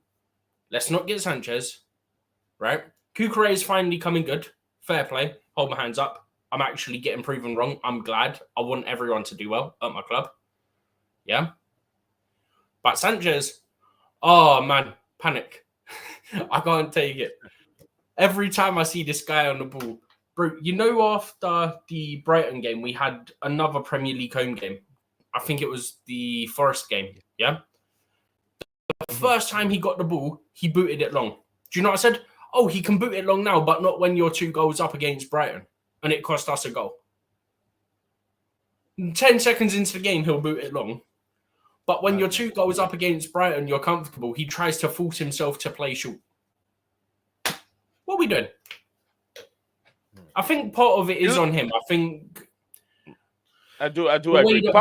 let's not get Sanchez, right? Kukure is finally coming good. Fair play. Hold my hands up. I'm actually getting proven wrong. I'm glad. I want everyone to do well at my club. Yeah? But Sanchez, oh, man, panic. I can't take it. Every time I see this guy on the ball, bro, you know, after the Brighton game, we had another Premier League home game. I think it was the Forest game, yeah? The first time he got the ball, he booted it long. Do you know what I said? Oh, he can boot it long now, but not when you're 2 goals up against Brighton. And it cost us a goal. 10 seconds into the game, he'll boot it long. But when you're 2 goals up against Brighton, you're comfortable. He tries to force himself to play short. What are we doing? I think part of it is on him. I think I do agree. He's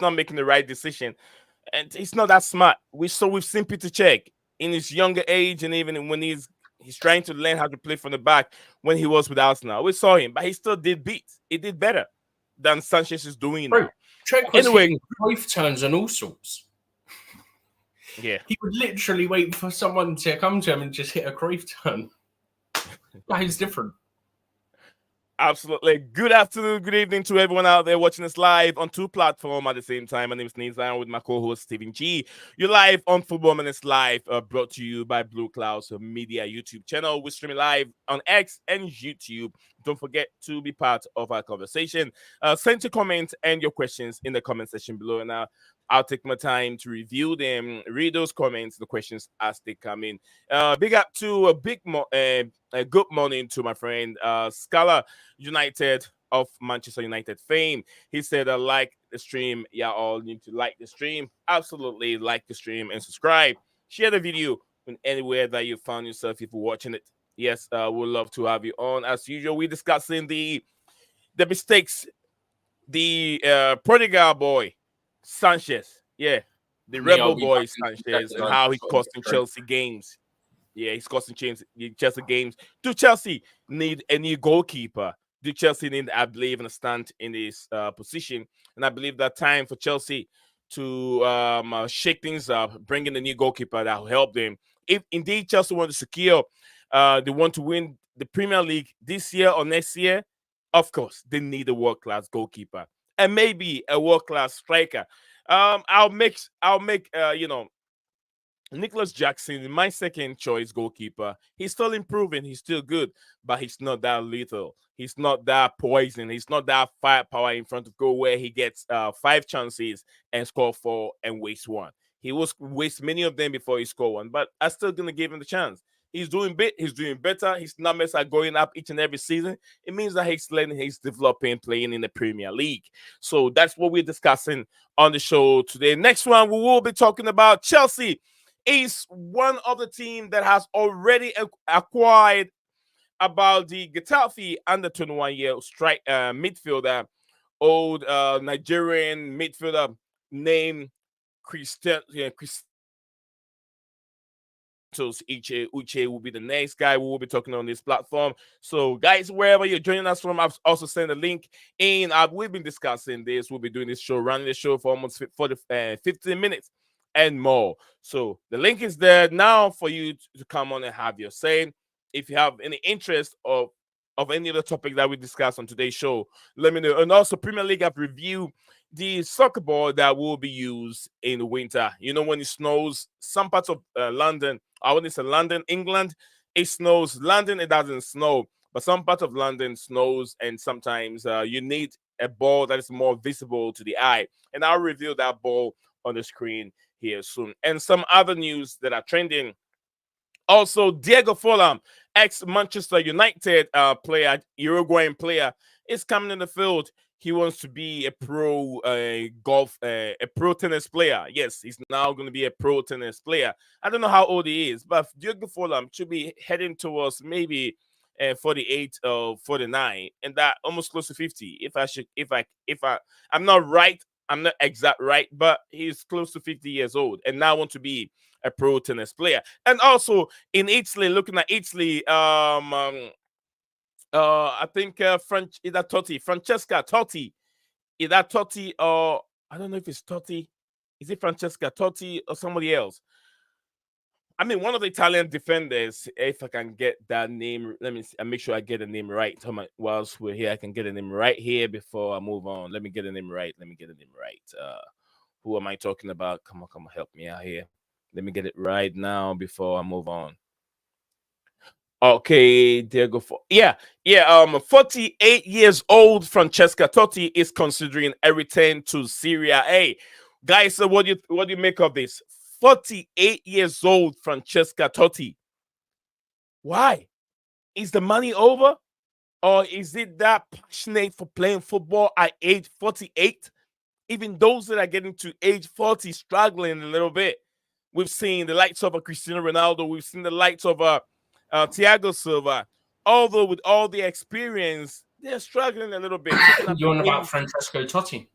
not making the right decision, and he's not that smart. We've seen Peter Cech in his younger age, and even when he's trying to learn how to play from the back when he was with Arsenal. We saw him, but he still did He did better than Sanchez is doing now. Cech was hitting Cruyff turns and all sorts. Yeah, he would literally wait for someone to come to him and just hit a Cruyff turn. That is different. Absolutely. Good afternoon, good evening to everyone out there watching us live on 2 platforms at the same time. My name is Nizan with my co-host Stephen G. You're live on Football Minutes Live, brought to you by Blueclouds Media YouTube channel. We're streaming live on X and YouTube. Don't forget to be part of our conversation. Send your comments and your questions in the comment section below. Now, I'll take my time to review them, read those comments, the questions as they come in. Big up to a good morning to my friend Scala United of Manchester United fame. He said, I like the stream. Yeah, all need to like the stream. Absolutely like the stream and subscribe. Share the video anywhere that you found yourself if you're watching it. Yes, we'd love to have you on. As usual, we're discussing the mistakes, the prodigal boy, Sanchez. Yeah, the rebel boy, Sanchez, and how he's costing Chelsea games. Yeah, he's costing Chelsea games. Do Chelsea need a new goalkeeper? Do Chelsea need, I believe, a stand in this position? And I believe that time for Chelsea to shake things up, bring in a new goalkeeper that will help them. If indeed Chelsea want to secure, they want to win the Premier League this year or next year, of course, they need a world-class goalkeeper and maybe a world-class striker. I'll make Nicholas Jackson, my second choice goalkeeper. He's still improving. He's still good, but he's not that lethal. He's not that poison. He's not that firepower in front of goal where he gets 5 chances and score 4 and waste 1. He will waste many of them before he score 1, but I'm still going to give him the chance. He's doing better. His numbers are going up each and every season. It means that he's learning, he's developing, playing in the Premier League. So that's what we're discussing on the show today. Next one, we will be talking about Chelsea is one of the teams that has already acquired about the Getafe under 21-year strike midfielder, old Nigerian midfielder named Christian. Uche will be the next guy we will be talking on this platform. So, guys, wherever you're joining us from, I've also sent a link in. We've been discussing this. We'll be doing this show, running the show for almost 15 minutes and more. So, the link is there now for you to come on and have your say. If you have any interest of any other topic that we discussed on today's show, let me know. And also, Premier League have reviewed the soccer ball that will be used in the winter. You know, when it snows, some parts of London, I wouldn't say London, England, it snows. London, it doesn't snow, but some parts of London snows, and sometimes you need a ball that is more visible to the eye. And I'll reveal that ball on the screen here soon. And some other news that are trending. Also, Diego Forlan, ex-Manchester United player, Uruguayan player, is coming in the field. He wants to be a pro a pro tennis player. Yes, he's now going to be a pro tennis player. I don't know how old he is, but Diego Forlan should be heading towards maybe 48 or 49, and that almost close to 50. I'm not right. I'm not exact right, but he's close to 50 years old and now want to be a pro tennis player. And also in Italy, looking at Italy, I think Francesca Totti. Is that Totti or I don't know if it's Totti. Is it Francesca Totti or somebody else? I mean, one of the Italian defenders, if I can get that name, let me see, make sure I get the name right. Whilst we're here, I can get the name right here before I move on. Let me get the name right. Who am I talking about? Come on, help me out here. Let me get it right now before I move on. Okay, there go for 48 years old Francesca Totti is considering a return to Serie A. Guys, so what do you make of this? 48 years old Francesca Totti. Why? Is the money over? Or is it that passionate for playing football at age 48? Even those that are getting to age 40 struggling a little bit. We've seen the likes of Cristiano Ronaldo. We've seen the likes of Thiago Silva. Although with all the experience, they're struggling a little bit. You're on about Francesco Totti.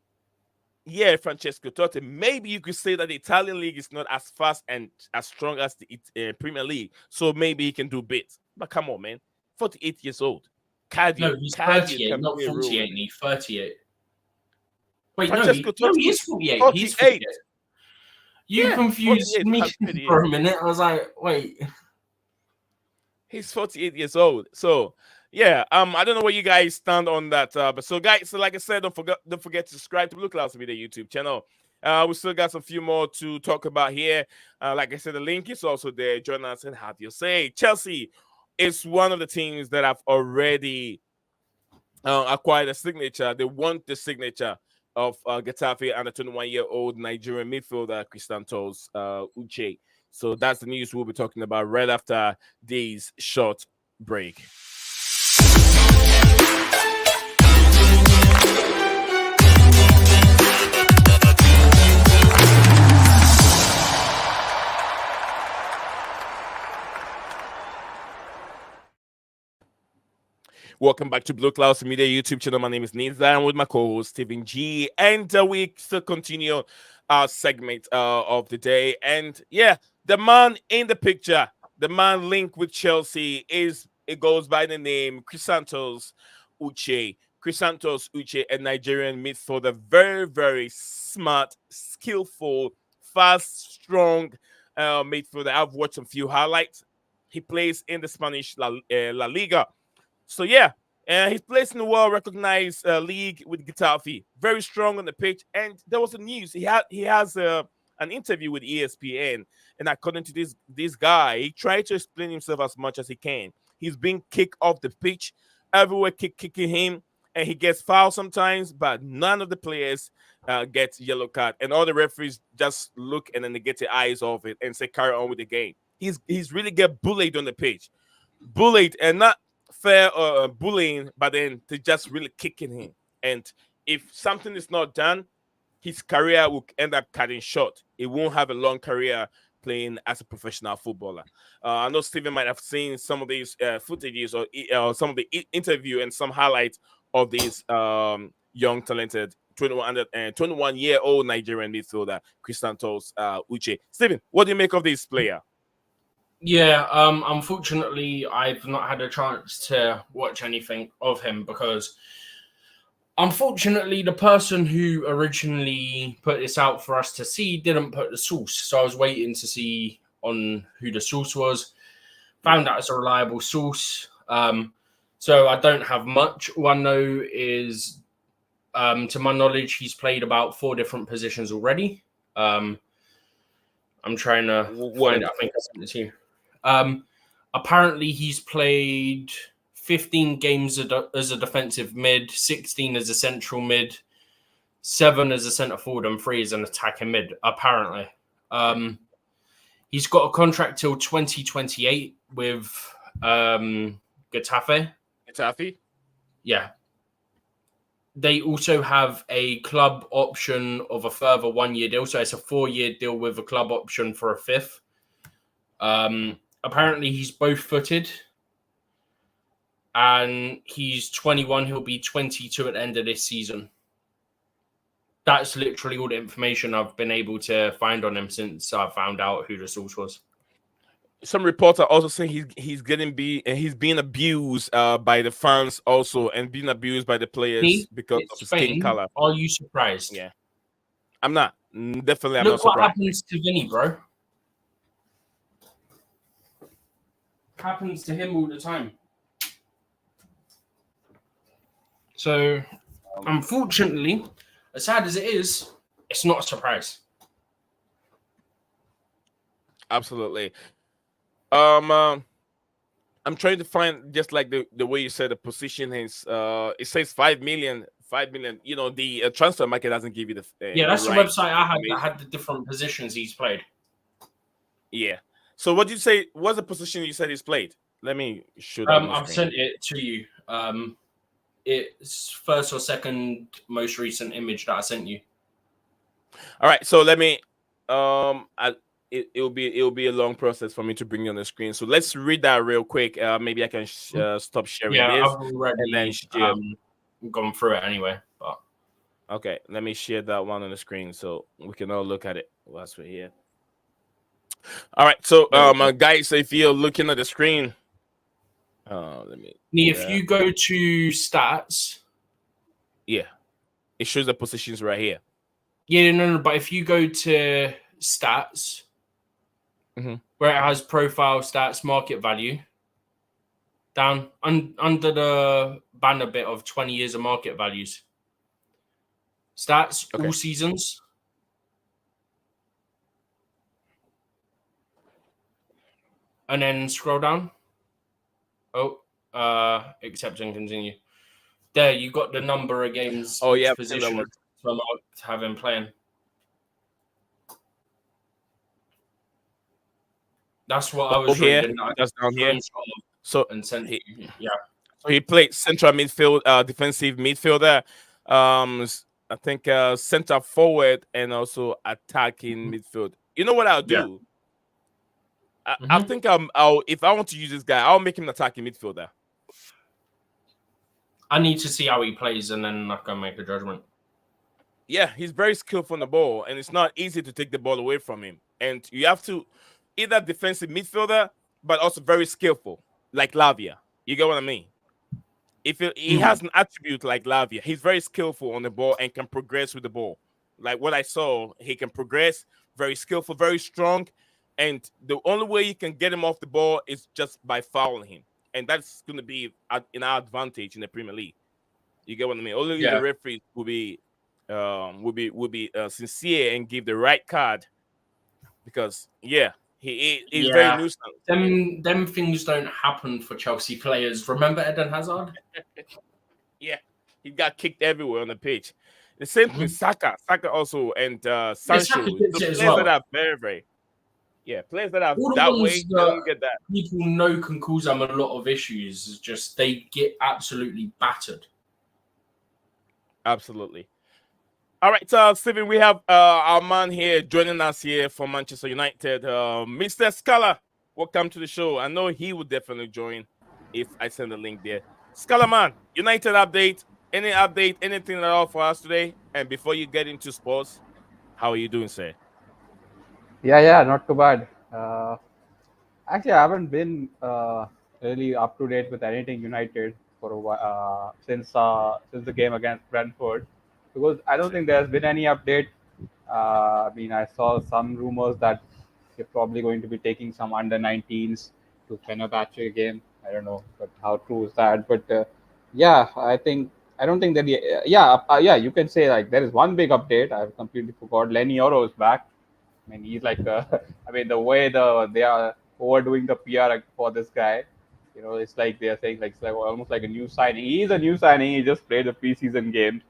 Yeah, Francesco Totti. Maybe you could say that the Italian league is not as fast and as strong as the Premier League. So maybe he can do bits. But come on, man. 48 years old. No, he's 38, not 48. He's 38. Wait, Francesco Totti, he is 48. 48. He's 48. You confused me for a minute. I was like, wait. He's 48 years old. So, yeah, I don't know where you guys stand on that. But so, guys, so like I said, don't forget to subscribe to Blueclouds Media YouTube channel. We still got some few more to talk about here. Like I said, the link is also there. Join us and have your say. Chelsea is one of the teams that have already acquired a signature. They want the signature of Getafe and a 21-year-old Nigerian midfielder, Christantos Uche. So that's the news we'll be talking about right after this short break. Welcome back to Blueclouds Media YouTube channel. My name is Niza. I'm with my co-host Stephen G. And we still continue our segment of the day. And yeah, the man in the picture, the man linked with Chelsea it goes by the name Christantos Uche. Christantos Uche, a Nigerian midfielder, very, very smart, skillful, fast, strong midfielder. I've watched a few highlights. He plays in the Spanish La Liga. So yeah, he's placed in the well-recognized league with Getafe. Very strong on the pitch. And there was a news. He has an interview with ESPN. And according to this guy, he tried to explain himself as much as he can. He's being kicked off the pitch. Everywhere kicking him. And he gets fouled sometimes. But none of the players get yellow card. And all the referees just look and then they get their eyes off it and say carry on with the game. He's really get bullied on the pitch. Bullied and not fair bullying, but then they just really kicking him. And if something is not done, his career will end up cutting short. It won't have a long career playing as a professional footballer. I know Steven might have seen some of these footages or some of the interview and some highlights of these young, talented 21-year-old Nigerian midfielder, Christantos Uche. Steven, what do you make of this player? Yeah, unfortunately, I've not had a chance to watch anything of him because, unfortunately, the person who originally put this out for us to see didn't put the source. So I was waiting to see on who the source was. Found out it's a reliable source. So I don't have much. All I know is, to my knowledge, he's played about 4 different positions already. I'm trying to find it. I think I sent it to you. Apparently, he's played 15 games as a defensive mid, 16 as a central mid, 7 as a centre forward, and 3 as an attacking mid. Apparently, he's got a contract till 2028 with Getafe. Getafe? Yeah. They also have a club option of a further 1-year deal. So it's a 4-year deal with a club option for a 5th. Apparently, he's both-footed. And he's 21. He'll be 22 at the end of this season. That's literally all the information I've been able to find on him since I found out who the source was. Some reports are also saying he's being abused by the fans also, and being abused by the players because of his skin color. Are you surprised? Yeah, I'm not. Definitely, I'm Look not surprised. What happens to Vinny, bro. Happens to him all the time. So, unfortunately, as sad as it is, it's not a surprise. Absolutely. I'm trying to find, just like the way you said, the position is it says 5 million. You know, the transfer market doesn't give you the that's the the website I had that had the different positions he's played. Yeah. So what did you say? What's the position you said he's played? Let me show that. I've sent it to you. It's first or second most recent image that I sent you. All right. So let me it'll be a long process for me to bring you on the screen. So let's read that real quick. Maybe I can stop sharing this. I've already and then gone through it anyway. But okay, let me share that one on the screen so we can all look at it whilst we're here. All right, so guys, if you're looking at the screen, let me. If you go to stats, yeah, it shows the positions right here. Yeah, no, but if you go to stats, where it has profile, stats, market value, down under the banner bit of 20 years of market values, stats, all seasons. And then scroll down. Accept and continue. There, you got the number of games. Oh, yeah. Position to have him playing. That's what I was reading. That's down here. So and sent yeah. So he played central midfield, defensive midfielder. I think center forward and also attacking midfield. You know what I'll do? Yeah. I think I'll if I want to use this guy, I'll make him an attacking midfielder. I need to see how he plays and then I can make a judgment. Yeah, he's very skillful on the ball, and it's not easy to take the ball away from him. And you have to either defensive midfielder, but also very skillful, like Lavia. You get what I mean? If he has an attribute like Lavia, he's very skillful on the ball and can progress with the ball. Like what I saw, he can progress, very skillful, very strong. And the only way you can get him off the ball is just by fouling him. And that's going to be in our advantage in the Premier League. You get what I mean? Only the referees will be sincere and give the right card. Because, he's very nuisance. Them things don't happen for Chelsea players. Remember Eden Hazard? He got kicked everywhere on the pitch. The same with Saka. Saka also, and Sancho. Players that are very players that are that way don't get that. People know can cause them a lot of issues. It's just they get absolutely battered. Absolutely. All right, Stephen, we have our man here joining us here from Manchester United, Mr. Scala. Welcome to the show. I know he would definitely join if I send the link there. Scala man, United update. Any update, anything at all for us today? And before you get into sports, how are you doing, sir? Yeah, not too bad. Actually, I haven't been really up to date with anything United for a while, since the game against Brentford, because I don't think there's been any update. I mean, I saw some rumors that they're probably going to be taking some under-19s to Fenerbahce again. I don't know, but how true is that? But yeah, I don't think that. Yeah, you can say like there is one big update. I've completely forgot. Lenny Yoro is back. I mean, he's like, I mean, the way they are overdoing the PR for this guy, it's like they are saying like it's like almost like a new signing. He is a new signing. He just played the preseason game.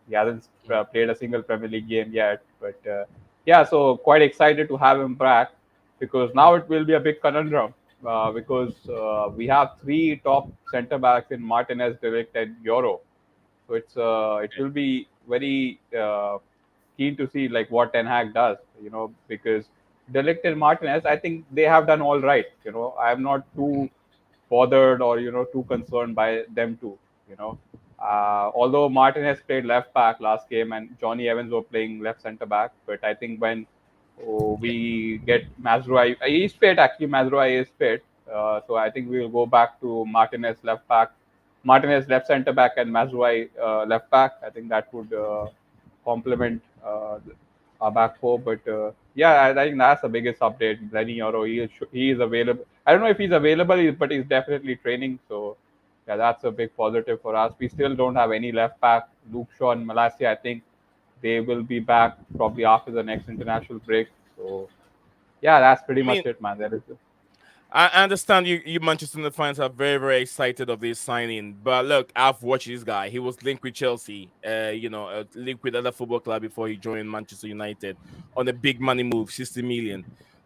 He hasn't played a single Premier League game yet. But yeah, so quite excited to have him back because now it will be a big conundrum because we have three top centre backs in Martinez, Direct, and Euro. So it will be very keen to see like what Ten Hag does, because Delict and Martinez, I think they have done all right. I am not too bothered or too concerned by them too. You know, although Martinez played left back last game and Johnny Evans were playing left centre back, but I think when we get Mazraoui, he's fit actually. Mazraoui is fit, so I think we will go back to Martinez left back, Martinez left centre back, and Mazraoui left back. I think that would complement our back four. But yeah, I think that's the biggest update. Lenny Yoro, he is available. I don't know if he's available, but he's definitely training. So yeah, that's a big positive for us. We still don't have any left back. Luke Shaw and Malasia, I think they will be back probably after the next international break. So yeah, that's pretty much it, man. That is it. I understand you Manchester United fans are very, very excited of this signing. But look, I've watched this guy. He was linked with Chelsea, linked with other football club before he joined Manchester United on a big money move, 60 million.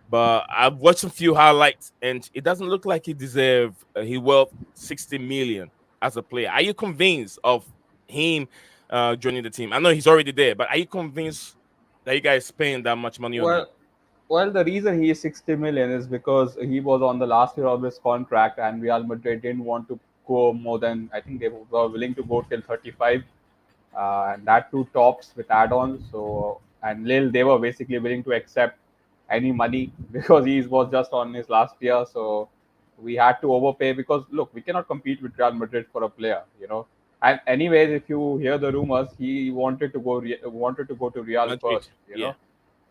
But I've watched a few highlights, and it doesn't look like he deserved he worth 60 million as a player. Are you convinced of him joining the team? I know he's already there, but are you convinced that you guys spend that much money on him? Well, the reason he is 60 million is because he was on the last year of his contract, and Real Madrid didn't want to go more than, I think they were willing to go till 35, and that too tops with add-ons. So, and Lille, they were basically willing to accept any money because he was just on his last year. So we had to overpay because look, we cannot compete with Real Madrid for a player, And anyways, if you hear the rumors, he wanted to go to Real Madrid, first, yeah.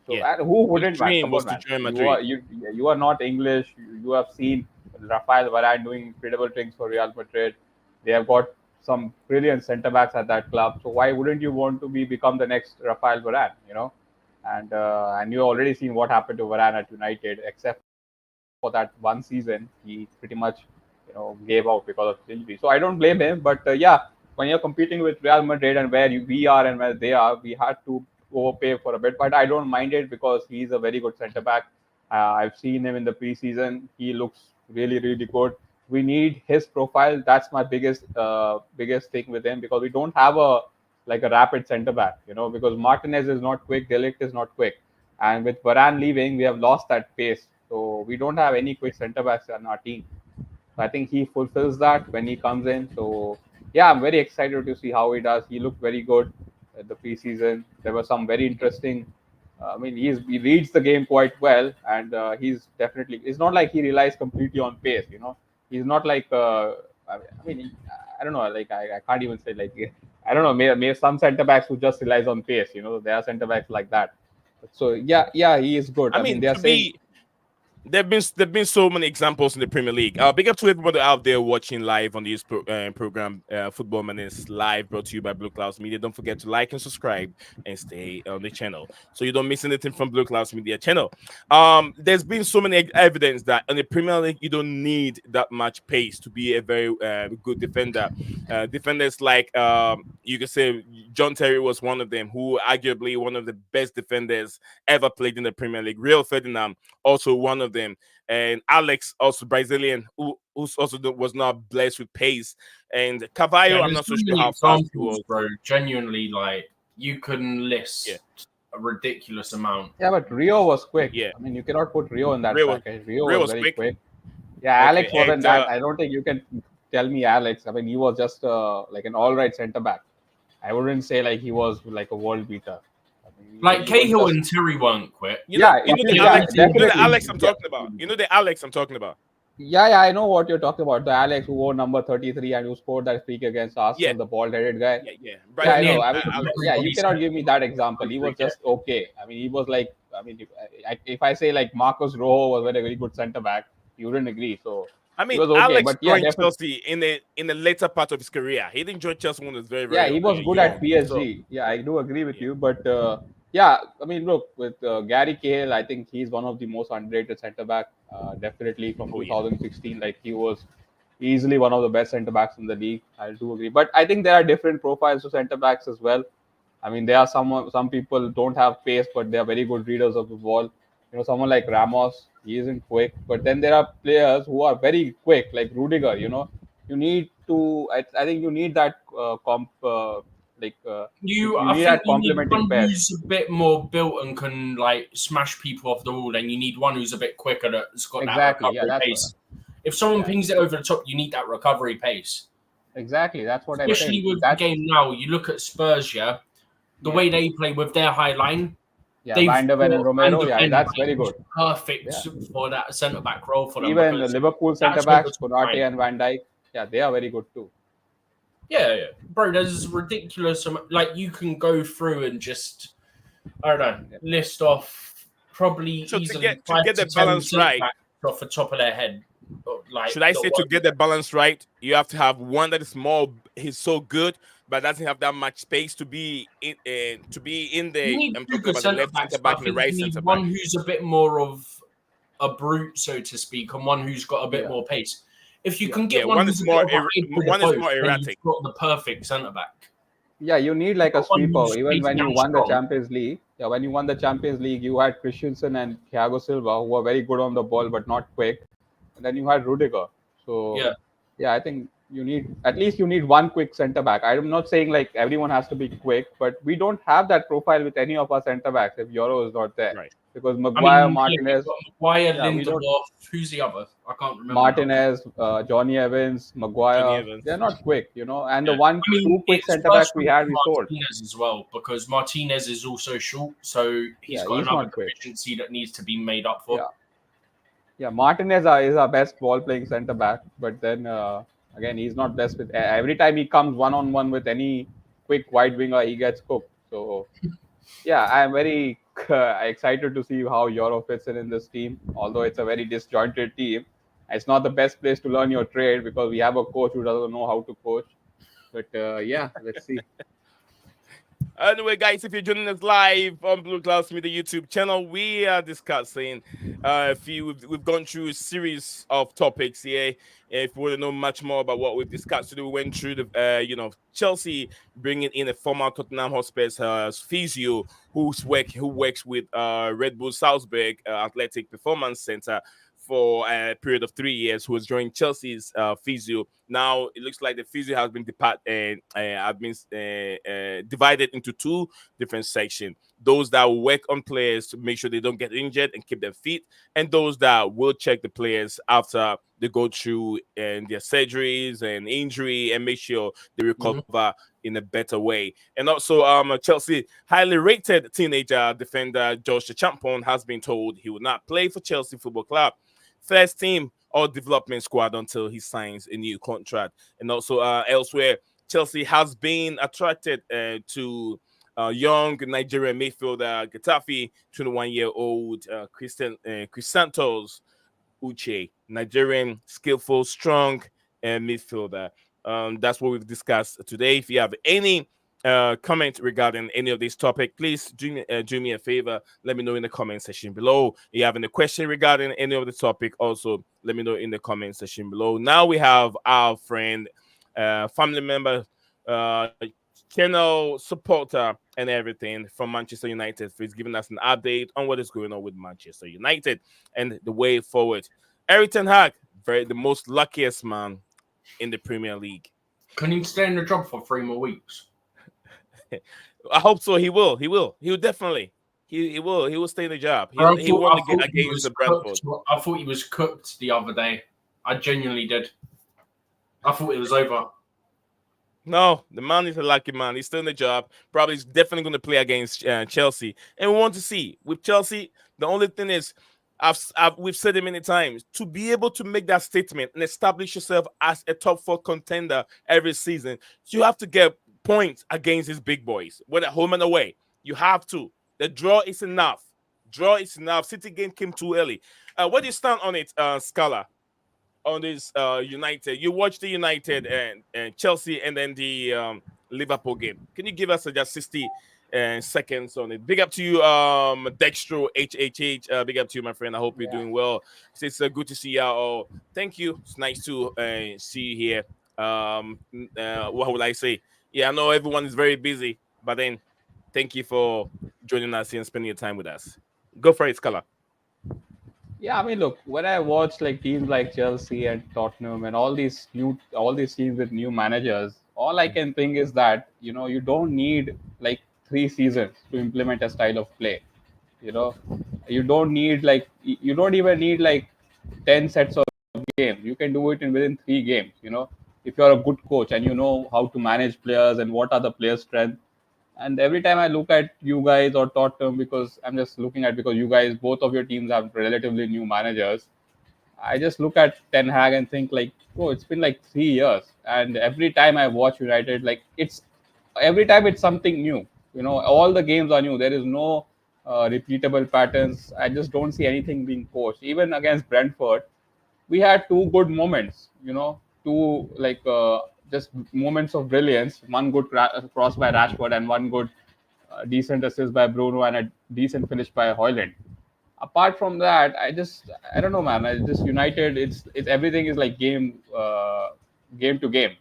So Yeah. and who wouldn't, man? Dream Come was on, to man. join You Madrid. are not English. You have seen Rafael Varane doing incredible things for Real Madrid. They have got some brilliant centre backs at that club. So why wouldn't you want to become the next Rafael Varane? And you already seen what happened to Varane at United. Except for that one season, he pretty much gave out because of injury. So I don't blame him. But yeah, when you're competing with Real Madrid and where we are and where they are, we had to overpay for a bit, but I don't mind it because he's a very good centre back. I've seen him in the preseason. He looks really, really good. We need his profile. That's my biggest thing with him because we don't have a rapid centre back, because Martinez is not quick, Delict is not quick, and with Varane leaving, we have lost that pace. So we don't have any quick centre backs on our team. I think he fulfills that when he comes in. So yeah, I'm very excited to see how he does. He looked very good at the preseason. There were some very interesting. I mean, he reads the game quite well, and he's definitely. It's not like he relies completely on pace. He's not like. I mean, I don't know. Like I can't even say like. I don't know. Maybe some centre backs who just relies on pace. There are centre backs like that. So yeah, he is good. I I mean, mean, they are to saying. be there've been so many examples in the Premier League. Big up to everybody out there watching live on this program, Football Minutes Live, brought to you by Blueclouds Media. Don't forget to like and subscribe and stay on the channel so you don't miss anything from Blueclouds Media channel. There's been so many evidence that in the Premier League you don't need that much pace to be a very good defender. Defenders like you could say John Terry was one of them, who arguably one of the best defenders ever played in the Premier League. Real Ferdinand, also one of them, and Alex, also Brazilian, who's also was not blessed with pace, and Cavallo. Yeah, I'm there's not so so sure many how fast he examples, was. bro. Genuinely, like you can list a ridiculous amount. Yeah, but Rio was quick. Yeah. I mean, you cannot put Rio in that Rio package. Rio was was very quick. Yeah, Okay, Alex wasn't and, that. I don't think you can tell me Alex. I mean, he was just like an all-right centre back. I wouldn't say like he was like a world beater. I mean, Like he was Cahill just- and Terry weren't quick. you know definitely. the Alex I'm talking about. You know the Alex I'm talking about. Yeah, I know what you're talking about. The Alex who wore number 33 and who scored that freak against Arsenal, the bald-headed guy. Yeah. Yeah, I know. Yeah, I mean, Alex. you cannot give me that example. He was just okay. I mean, he was like, I mean, if I say like Marcos Rojo was a very good centre back, you wouldn't agree. So I mean, he was okay, Alex but yeah, joined Chelsea in the later part of his career. He didn't join Chelsea when he was very, very he was good young. at PSG. So, yeah, I do agree with you. But yeah, I mean, look, with Gary Cahill, I think he's one of the most underrated centre back. Definitely from 2016, like he was easily one of the best centre backs in the league. I do agree. But I think there are different profiles to centre backs as well. I mean, there are some people don't have pace, but they are very good readers of the ball. You know, someone like Ramos, he isn't quick. But then there are players who are very quick, like Rudiger. You know, you need to. I think you need that You need that complementing one pair. who's a bit more built and can like smash people off the wall, and you need one who's a bit quicker that's got that recovery pace. If someone pings it over the top, you need that recovery pace. Exactly, that's what I'm saying. Especially with the game now, you look at Spurs, the way they play with their high line. Yeah, Van der Ven and Romero, that's very good. Perfect for that centre back role for them. Even the Liverpool centre backs, Konate and Van Dijk, they are very good too. Yeah. Bro, there's ridiculous. Like, you can go through and just, I don't know, list off probably so easily to get the balance right off the top of their head. Like, should I say to get the balance right, you have to have one that is more, he's so good, but doesn't have that much space to be in the. I'm talking about the left centre back and the right centre back. One who's a bit more of a brute, so to speak, and one who's got a bit more pace. If you can get one who's more erratic, you've got the perfect centre back. Yeah, you need like a sweeper. Even when you won the Champions League, you had Christensen and Thiago Silva who were very good on the ball but not quick. And then you had Rudiger. So I think you need one quick centre back. I'm not saying like everyone has to be quick, but we don't have that profile with any of our centre backs if Euro is not there. Right. Because Maguire, Martinez, Lindelof, who's the other? I can't remember. Martinez, Johnny Evans, Maguire, they're not quick, you know. And the two quick centre backs we had, we sold. Martinez as well, because Martinez is also short, so he's got another deficiency that needs to be made up for. Yeah, Martinez is our best ball-playing centre back, but then again, he's not best with. Every time he comes one-on-one with any quick wide winger, he gets cooked. So yeah, I'm very excited to see how Euro fits in this team. Although it's a very disjointed team, it's not the best place to learn your trade because we have a coach who doesn't know how to coach. But let's see. Anyway, guys, if you're joining us live on Blueclouds Media YouTube channel, we are discussing we've gone through a series of topics here. If you want to know much more about what we've discussed today, we went through the Chelsea bringing in a former Tottenham Hotspur's physio who works with Red Bull Salzburg Athletic Performance Center for a period of 3 years, who has joined Chelsea's physio. Now it looks like the physio has been divided into two different sections. Those that will work on players to make sure they don't get injured and keep them fit, and those that will check the players after they go through their surgeries and injury and make sure they recover in a better way. And also, Chelsea highly rated teenager defender Josh Acheampong has been told he will not play for Chelsea Football Club first team or development squad until he signs a new contract. And also elsewhere, Chelsea has been attracted to young Nigerian midfielder Getafe, 21-year-old Chrysantos Uche, Nigerian, skillful, strong midfielder. That's what we've discussed today. If you have any comment regarding any of this topic, please do me a favor. Let me know in the comment section below. If you have any question regarding any of the topic, also let me know in the comment section below. Now we have our friend, family member, channel supporter and everything from Manchester United. He's giving us an update on what is going on with Manchester United and the way forward. Eric Ten Hag, the most luckiest man in the Premier League. Can he stay in the job for 3 more weeks? I hope so. He will. He will. He will definitely. He will. He will stay in the job. He I he won thought he against was the Brentford. cooked. I thought he was cooked the other day. I genuinely did. I thought it was over. No, the man is a lucky man. He's still in the job. Probably is definitely going to play against Chelsea, and we want to see with Chelsea. The only thing is, we've said it many times, to be able to make that statement and establish yourself as a top four contender every season, you have to get points against these big boys, whether home and away. You have to. The draw is enough. Draw is enough. City game came too early. Where do you stand on it, Scala? On this United, you watched the United and Chelsea, and then the Liverpool game. Can you give us just 60 seconds on it? Big up to you, Dextro HHH. Big up to you, my friend. I hope you're doing well. It's good to see you all. Thank you. It's nice to see you here. What would I say? Yeah, I know everyone is very busy, but then thank you for joining us here and spending your time with us. Go for it, Scala. Yeah, I mean, look, when I watch like teams like Chelsea and Tottenham and all these teams with new managers, all I can think is that you don't need like 3 seasons to implement a style of play. You know, you don't need like you don't even need like 10 sets of games. You can do it in within 3 games. If you're a good coach and you know how to manage players and what are the players' strengths. And every time I look at you guys or Tottenham, because I'm just looking at because you guys, both of your teams have relatively new managers. I just look at Ten Hag and think like, oh, it's been like 3 years, and every time I watch United, like every time it's something new. All the games are new. There is no repeatable patterns. I just don't see anything being coached. Even against Brentford, we had 2 good moments. Two like just moments of brilliance. One good cross by Rashford and one good decent assist by Bruno and a decent finish by Hoyland. Apart from that, I don't know, man. I just United. It's everything is like game to game.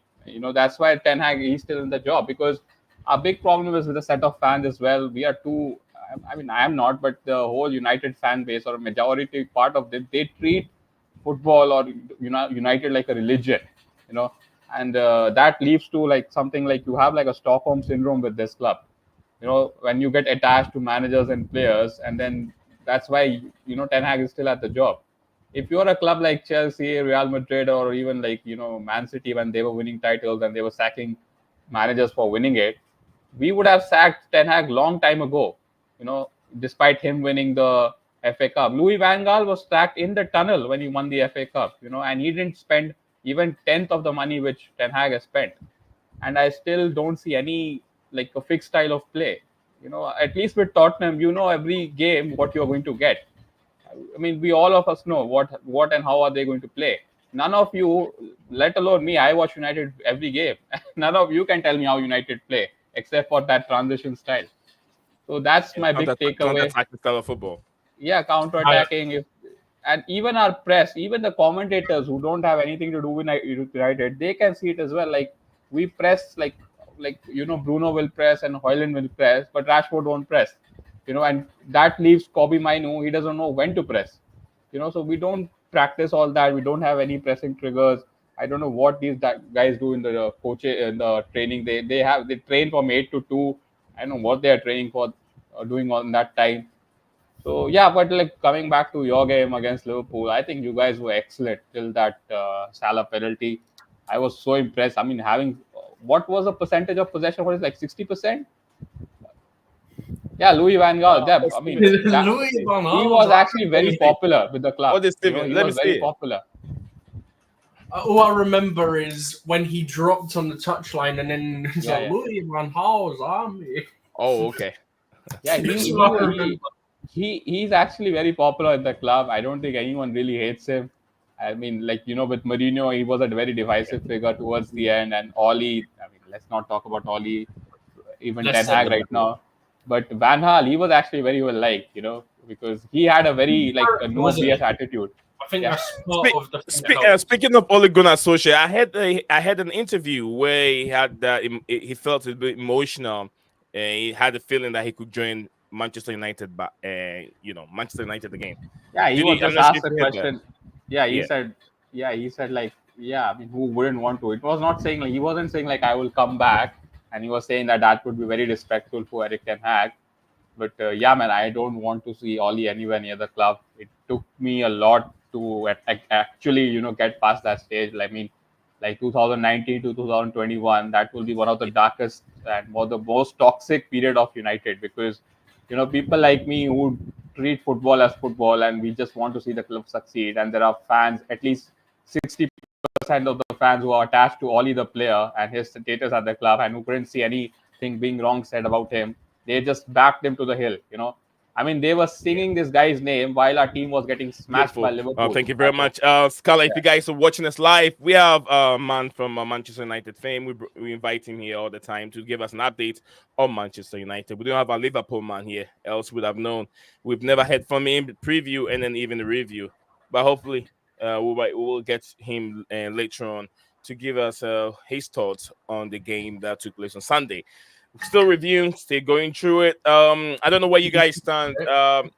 That's why Ten Hag he's still in the job, because our big problem is with the set of fans as well. We are too. I mean, I am not, but the whole United fan base or a majority part of them, they treat football or United like a religion, you know, and that leads to like something like you have like a Stockholm syndrome with this club. When you get attached to managers and players, and then that's why Ten Hag is still at the job. If you're a club like Chelsea, Real Madrid, or even like Man City, when they were winning titles and they were sacking managers for winning it, we would have sacked Ten Hag long time ago. Despite him winning the FA Cup, Louis Van Gaal was sacked in the tunnel when he won the FA Cup. And he didn't spend even tenth of the money which Ten Hag has spent. And I still don't see any like a fixed style of play. At least with Tottenham, every game what you're going to get. I mean, we all of us know what and how are they going to play. None of you, let alone me, I watch United every game. None of you can tell me how United play, except for that transition style. So that's my big takeaway. Counter-attacking style of football. Yeah, counter-attacking. And even our press, even the commentators who don't have anything to do with United, they can see it as well. Like we press, like Bruno will press and Hoyland will press, but Rashford won't press. And that leaves Kobe Mainu. He doesn't know when to press. So we don't practice all that. We don't have any pressing triggers. I don't know what these guys do in the in the training. They train from 8 to 2. I don't know what they are training for, doing on that time. So yeah, but like coming back to your game against Liverpool, I think you guys were excellent till that Salah penalty. I was so impressed. I mean, having what was the percentage of possession? What is like 60%? Yeah, Louis Van Gaal. Yeah, I mean, Louis Van Gaal he was actually very popular with the club. What is Steven? He Let was me very see. popular. All I remember is when he dropped on the touchline and then it's like, Louis Van Gaal's army. Oh, okay. Yeah, he's actually very popular in the club. I don't think anyone really hates him. I mean, like, with Mourinho, he was a very divisive figure towards the end. And Oli, I mean, let's not talk about Oli, even Ten Hag right now. But Van Gaal, he was actually very well liked, because he had a very, like, a no BS attitude. I think that's part of the speaking of Ole Gunnar Solskjaer, I had an interview where he had that he felt a bit emotional. He had a feeling that he could join Manchester United, but Manchester United again. Yeah, he was just asked a question. Yeah, he said like, yeah, I mean, who wouldn't want to? It was not saying like he wasn't saying like I will come back and he was saying that would be very disrespectful for Eric Ten Hag. But yeah, man, I don't want to see Oli anywhere near the club. It took me a lot to actually, get past that stage. I mean, like 2019 to 2021, that will be one of the darkest and one of the most toxic period of United, because people like me who treat football as football, and we just want to see the club succeed. And there are fans, at least 60% of the fans who are attached to Oli the player and his status at the club, and who couldn't see anything being wrong said about him. They just backed him to the hill. I mean, they were singing this guy's name while our team was getting smashed by Liverpool. Thank you very much, Scala. If you guys are watching us live, we have a man from Manchester United fame. We invite him here all the time to give us an update on Manchester United. We don't have a Liverpool man here, else we'd have known. We've never heard from him preview and then even the review, but hopefully we will get him later on to give us his thoughts on the game that took place on Sunday. Still reviewing, still going through it. I don't know where you guys stand.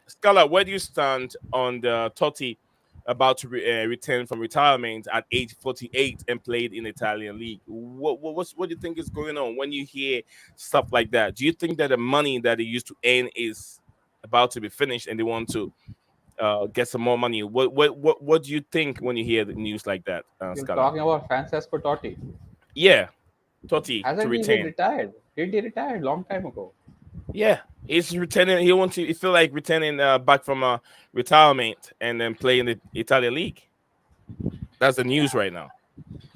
Scala, where do you stand on the Totti about to return from retirement at age 48 and played in the Italian league? What do you think is going on when you hear stuff like that? Do you think that the money that they used to earn is about to be finished and they want to get some more money? What do you think when you hear the news like that, You're Scala? talking about Francesco Totti. Yeah, Totti Hasn't to he retain. been retired? Did he retire a long time ago? Yeah, he's returning. He wants to. He feel like returning back from retirement and then play in the Italian league. That's the news right now.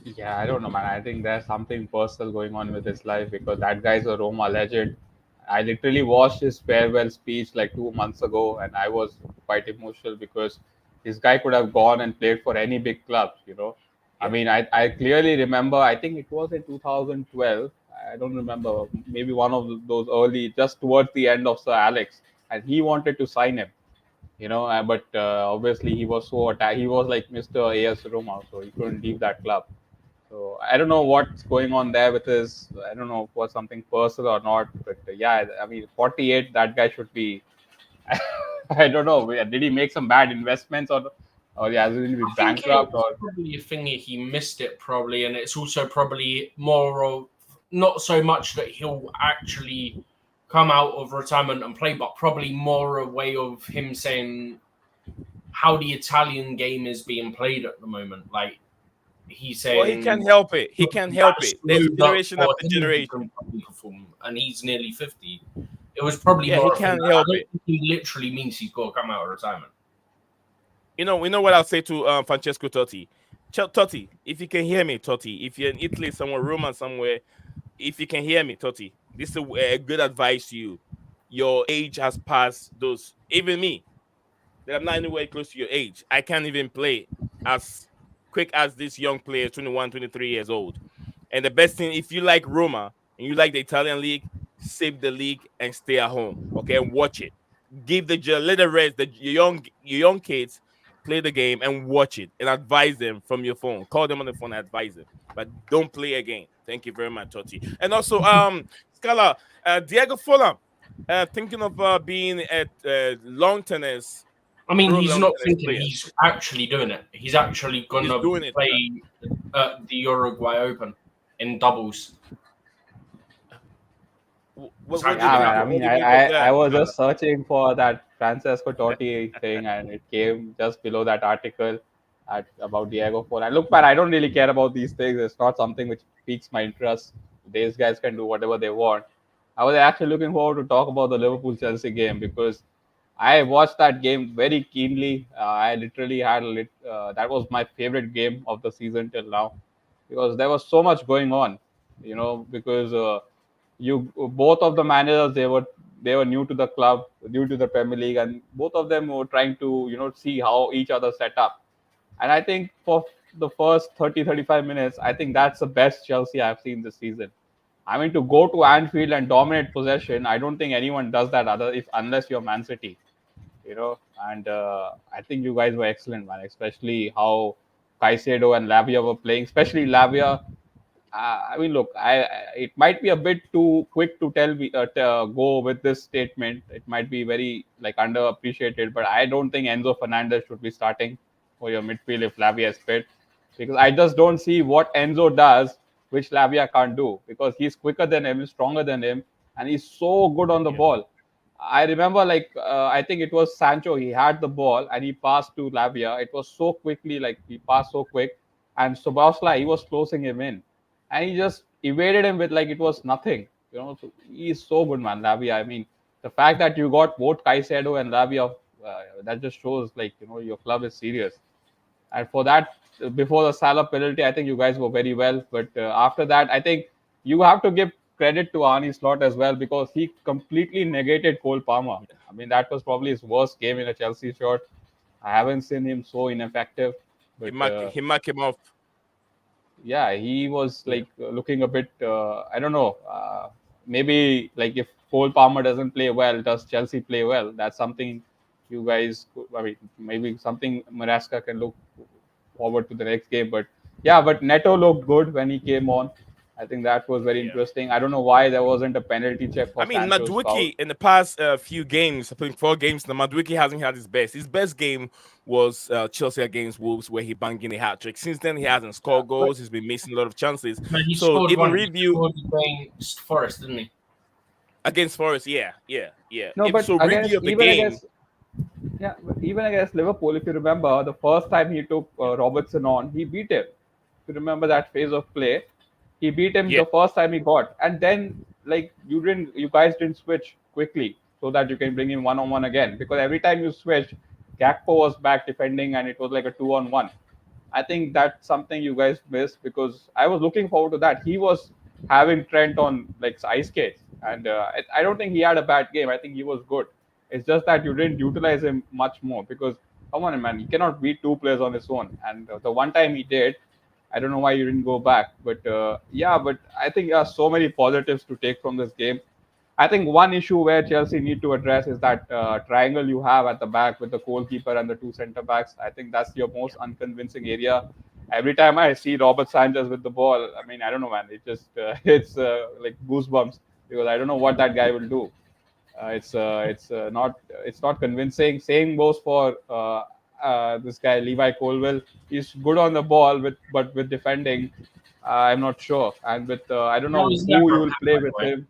Yeah, I don't know, man. I think there's something personal going on with his life, because that guy's a Roma legend. I literally watched his farewell speech like 2 months ago, and I was quite emotional, because this guy could have gone and played for any big club. I mean, I clearly remember, I think it was in 2012. I don't remember, maybe one of those early, just towards the end of Sir Alex, and he wanted to sign him. But obviously he was so attacked. He was like Mr. AS Roma, so he couldn't leave that club. So I don't know what's going on there with his. I don't know if it was something personal or not. But yeah, I mean, 48, that guy should be. I don't know. Did he make some bad investments, or has he been bankrupt? Or probably a thing he missed it probably, and it's also probably more of not so much that he'll actually come out of retirement and play, but probably more a way of him saying how the Italian game is being played at the moment. Like he's saying, well, he can't help it. He can't help it. There's generation after generation, and he's nearly 50. It was probably more. He can't help it. He literally means he's got to come out of retirement. We know what I'll say to Francesco Totti. Totti, if you can hear me, Totti, if you're in Italy somewhere, Roma somewhere, if you can hear me, Totti, this is a good advice to you. Your age has passed those. Even me, that I'm not anywhere close to your age. I can't even play as quick as this young player, 21, 23 years old. And the best thing, if you like Roma and you like the Italian league, save the league and stay at home, okay, and watch it. Give let the rest, your young kids play the game and watch it and advise them from your phone. Call them on the phone and advise them, but don't play again. Thank you very much, Totti. And also, Scala, Diego Fulham, thinking of being at long tennis. I mean, he's not thinking; player. He's actually doing it. He's actually going to play the Uruguay Open in doubles. I was just searching for that Francesco Totti thing, and it came just below that article about Diego Forlan. Look, man, I don't really care about these things. It's not something which piques my interest. These guys can do whatever they want. I was actually looking forward to talk about the Liverpool-Chelsea game, because I watched that game very keenly. I literally had that was my favorite game of the season till now, because there was so much going on. Because both of the managers, they were new to the club, new to the Premier League, and both of them were trying to see how each other set up. And I think for the first 30-35 minutes, I think that's the best Chelsea I've seen this season. I mean, to go to Anfield and dominate possession, I don't think anyone does that unless you're Man City. And I think you guys were excellent, man, especially how Caicedo and Lavia were playing, especially Lavia. I mean, look, it might be a bit too quick to go with this statement. It might be very underappreciated, but I don't think Enzo Fernandez should be starting for your midfield if Lavia is fit, because I just don't see what Enzo does which Lavia can't do because he's quicker than him, he's stronger than him, and he's so good on the ball. I remember, I think it was Sancho. He had the ball and he passed to Lavia. It was so quickly, like he passed so quick, and Sobosla, he was closing him in, and he just evaded him with like it was nothing. So he's so good, man. Lavia. I mean, the fact that you got both Caicedo and Lavia, that just shows your club is serious. And for that, before the Salah penalty, I think you guys were very well. But after that, I think you have to give credit to Arne Slot as well because he completely negated Cole Palmer. I mean, that was probably his worst game in a Chelsea shirt. I haven't seen him so ineffective. But, he marked him off. Yeah, he was looking a bit. I don't know. Maybe like if Cole Palmer doesn't play well, does Chelsea play well? That's something you guys. I mean, maybe something Maresca can look forward to the next game. But yeah, but Neto looked good when he came on. I think that was very interesting. I don't know why there wasn't a penalty check for Sancho's foul. Madueke in the past few games, I think 4 games, the Madueke hasn't had his best. His best game was Chelsea against Wolves, where he banged in a hat trick. Since then, he hasn't scored goals. He's been missing a lot of chances. Man, he so scored even one. review He scored against Forest, didn't he? Against Forest, yeah. No, but so review of the game. Even against Liverpool, if you remember, the first time he took Robertson on, he beat him. If you remember that phase of play, he beat him the first time he got, and then you guys didn't switch quickly so that you can bring him 1-on-1 again, because every time you switch, Gakpo was back defending and it was like a 2-on-1. I think that's something you guys missed because I was looking forward to that. He was having Trent on like ice skates, and I don't think he had a bad game. I think he was good. It's just that you didn't utilize him much more because come on, man, he cannot beat 2 players on his own. And the one time he did, I don't know why you didn't go back. But but I think there are so many positives to take from this game. I think one issue where Chelsea need to address is that triangle you have at the back with the goalkeeper and the 2 centre backs. I think that's your most unconvincing area. Every time I see Robert Sanchez with the ball, I mean, I don't know, man. It just it's like goosebumps because I don't know what that guy will do. It's not convincing. Same goes for this guy Levi Colwill. He's good on the ball, but with defending, I'm not sure. And with I don't know who you will play with him.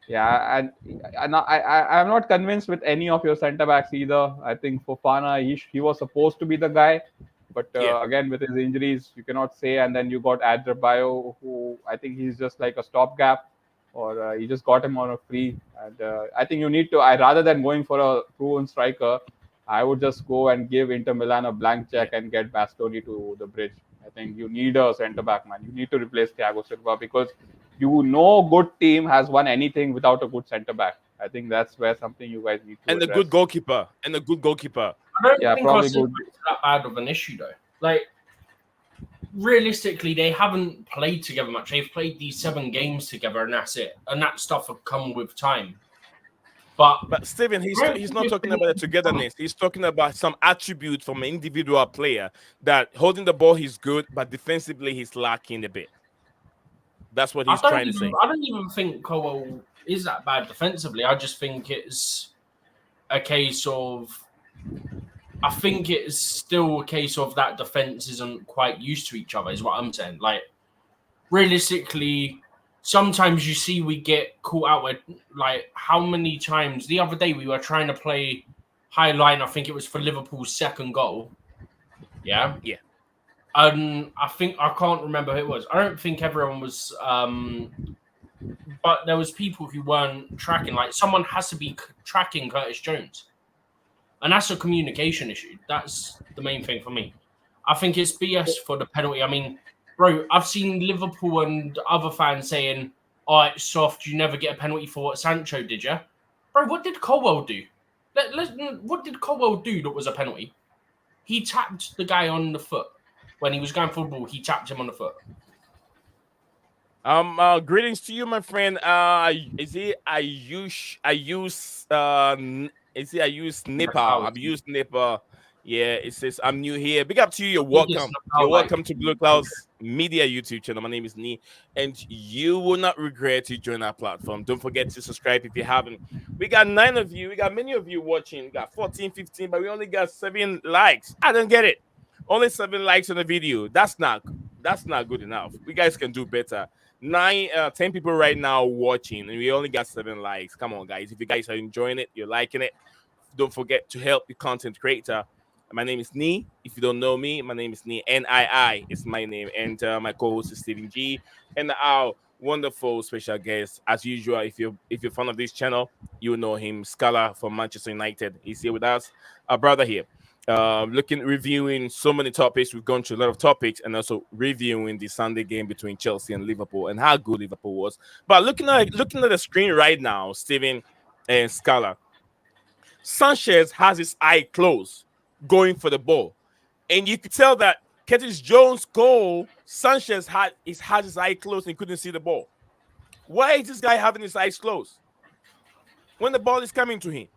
Yeah, and I'm not convinced with any of your centre backs either. I think Fofana, he was supposed to be the guy, but again with his injuries, you cannot say. And then you got Adebayo, who I think he's just like a stopgap, or you just got him on a free. And I think you need to. Rather than going for a proven striker, I would just go and give Inter Milan a blank check and get Bastoni to the bridge. I think you need a centre back, man. You need to replace Thiago Silva because good team has won anything without a good centre back. I think that's where something you guys need to and address. A good goalkeeper. I don't think probably good. It's that bad of an issue though. Like realistically, they haven't played together much. They've played these 7 games together, and that's it. And that stuff will come with time. But Steven, he's not talking about the togetherness. He's talking about some attribute from an individual player that holding the ball he's good, but defensively he's lacking a bit. That's what he's trying to say. I don't even think Colwell is that bad defensively. I just think it's a case of. I think it's still a case of that defense isn't quite used to each other. Is what I'm saying. Like realistically. Sometimes you see we get caught out with, like, how many times... The other day we were trying to play high line. I think it was for Liverpool's second goal. Yeah? Yeah. I can't remember who it was. I don't think everyone was... but there was people who weren't tracking. Like, someone has to be tracking Curtis Jones. And that's a communication issue. That's the main thing for me. I think it's BS for the penalty. I mean... Bro, I've seen Liverpool and other fans saying, "Oh, it's soft. You never get a penalty for what Sancho did, yeah?" Bro, what did Colwell do? What did Colwell do that was a penalty? He tapped the guy on the foot when he was going for the ball. He tapped him on the foot. Greetings to you, my friend. Is it I use Nepal? I've used Nepal. Yeah, it says I'm new here. Big up to you. You're welcome. You're welcome to Blueclouds Media YouTube channel. My name is Nee, and you will not regret to join our platform. Don't forget to subscribe if you haven't. We got 9 of you. We got many of you watching. We got 14, 15, but we only got 7 likes. I don't get it. Only 7 likes on the video. That's not That's not good enough. We guys can do better. 10 people right now watching, and we only got 7 likes. Come on, guys. If you guys are enjoying it, you're liking it, don't forget to help the content creator. My name is Nee. If you don't know me, my name is Nee. NII is my name, and my co-host is Stephen G. And our wonderful special guest, as usual. If you're fan of this channel, you know him, Scala from Manchester United. He's here with us, our brother here. Reviewing so many topics. We've gone through a lot of topics, and also reviewing the Sunday game between Chelsea and Liverpool and how good Liverpool was. But looking at the screen right now, Steven and Scala, Sanchez has his eye closed, going for the ball, and you could tell that Curtis Jones' goal, Sanchez had his eye closed and couldn't see the ball. Why is this guy having his eyes closed when the ball is coming to him?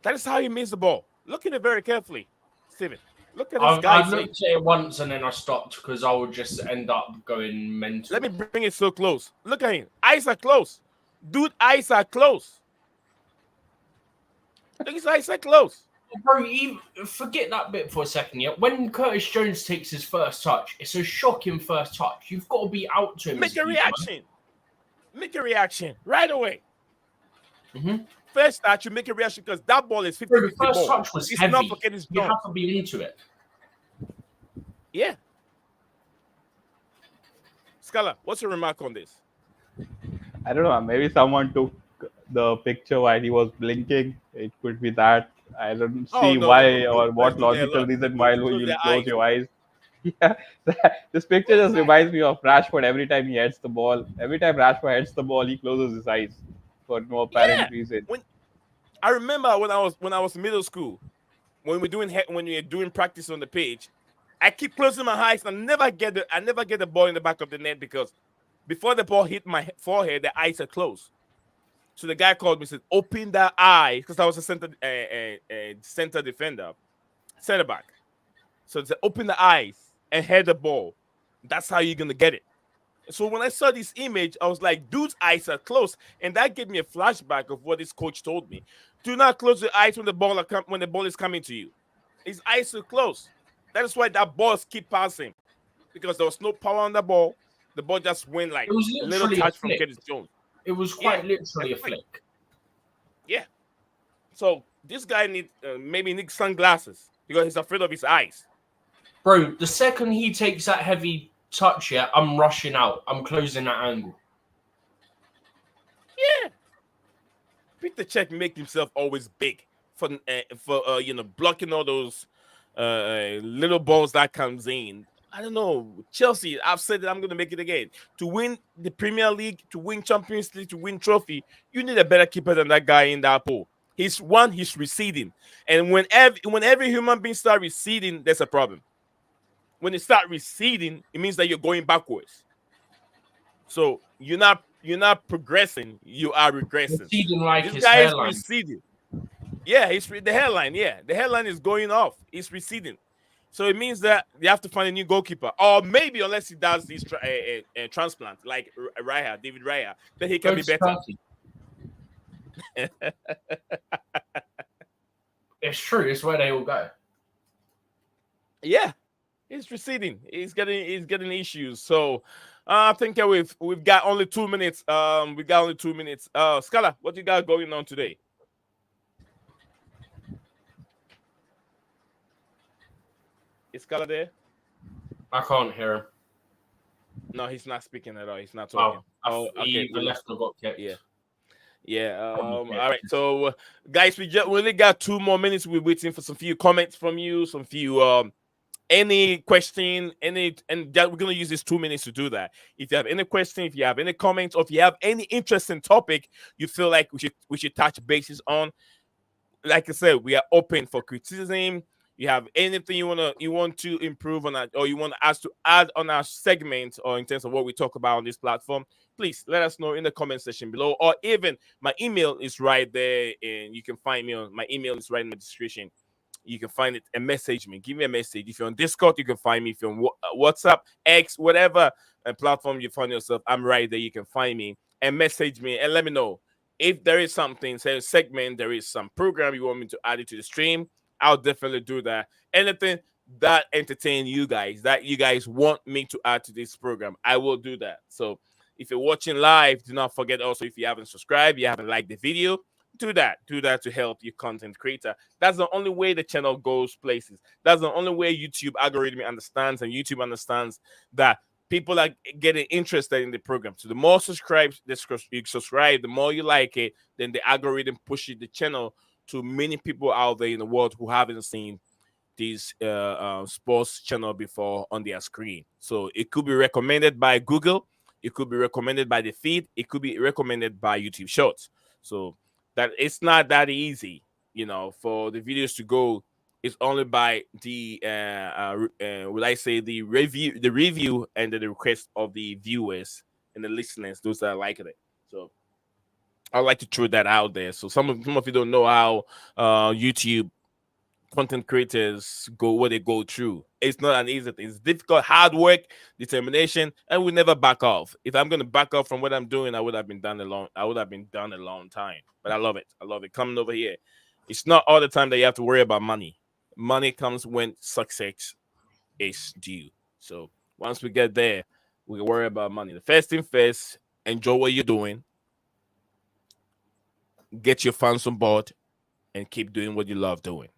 That is how he missed the ball. Look at it very carefully, Steven. Look at this guy. I looked at it once and then I stopped because I would just end up going mental. Let me bring it so close. Look at him. Eyes are closed. Dude, eyes are closed. Look, his eyes are closed. Bro, forget that bit for a second. Yeah, when Curtis Jones takes his first touch, it's a shocking first touch. You've got to be out to him. Make a reaction. Make a reaction right away. Mm-hmm. First touch, you make a reaction because that ball is 50-50 Bro, the first ball. touch was heavy. Not for Curtis You Jones. have to be into it. Yeah. Scala, what's your remark on this? I don't know. Maybe someone took the picture while he was blinking. It could be that. I don't see why or what logical reason why you close your eyes. Yeah, this picture just reminds me of Rashford every time he heads the ball. Every time Rashford heads the ball, he closes his eyes for no apparent reason. I remember when I was in middle school, when we were doing practice on the pitch, I keep closing my eyes and I never get the ball in the back of the net because before the ball hit my forehead, the eyes are closed. So the guy called me and said, "Open that eye," because I was a center defender, center back. So he said, "Open the eyes and head the ball. That's how you're gonna get it." So when I saw this image, I was like, dude's eyes are closed. And that gave me a flashback of what this coach told me. Do not close your eyes when the ball is coming to you. His eyes are closed. That is why that ball keep passing. Because there was no power on the ball. The ball just went like a little touch from Curtis Jones. It was quite literally a flick. Yeah. So this guy needs sunglasses because he's afraid of his eyes. Bro, the second he takes that heavy touch, I'm rushing out. I'm closing that angle. Yeah. Peter Cech make himself always big for blocking all those little balls that comes in. I don't know. Chelsea, I've said that I'm going to make it again. To win the Premier League, to win Champions League, to win trophy, you need a better keeper than that guy in that pool. He's receding. And when every human being starts receding, there's a problem. When you start receding, it means that you're going backwards. So you're not progressing, you are regressing. Receding like this his guy hairline. is receding. Yeah, the hairline. Yeah, the hairline is going off. It's receding. So it means that you have to find a new goalkeeper, or maybe unless he does this transplant, like David Raya, then he can be better. It's true. It's where they all go. Yeah, he's receding. He's getting issues. So I think we've got only 2 minutes. We got only 2 minutes. Scala, what you got going on today? Is Scala there? I can't hear him. No, he's not speaking at all. He's not talking. Okay. The left got kicked. Yeah. All right. So, guys, we only got 2 more minutes. We're waiting for some few comments from you, some few any question, and we're gonna use this 2 minutes to do that. If you have any question, if you have any comments, or if you have any interesting topic you feel like we should touch bases on, like I said, we are open for criticism. You have anything you want to improve on that, or you want us to add on our segment, or in terms of what we talk about on this platform, please let us know in the comment section below, or even my email is right there, and you can find me on my email is right in the description. You can find it and message me. Give me a message. If you're on Discord, you can find me. If you're on WhatsApp, X, whatever platform you find yourself, I'm right there. You can find me and message me and let me know if there is something, say a segment, there is some program you want me to add it to the stream. I'll definitely do that. Anything, that entertain you guys, that you guys want me to add to this program, I will do that. So if you're watching live, do not forget also, if you haven't subscribed, you haven't liked the video, do that. Do that to help your content creator. That's the only way the channel goes places. That's the only way YouTube algorithm understands, and YouTube understands that people are getting interested in the program. So the more you subscribe, the more you like it, then the algorithm pushes the channel to many people out there in the world who haven't seen this sports channel before on their screen. So it could be recommended by Google, it could be recommended by the feed, it could be recommended by YouTube Shorts. So that it's not that easy, for the videos to go. It's only by the would I say the review and the request of the viewers and the listeners, those that are liking it. So I like to throw that out there. So some of you don't know how YouTube content creators what they go through. It's not an easy thing. It's difficult, hard work, determination, and we never back off. If I'm gonna back off from what I'm doing, I would have been done a long time. But I love it. I love it. Coming over here. It's not all the time that you have to worry about money. Money comes when success is due. So once we get there, we can worry about money. The first thing first, enjoy what you're doing, get your fans on board, and keep doing what you love doing.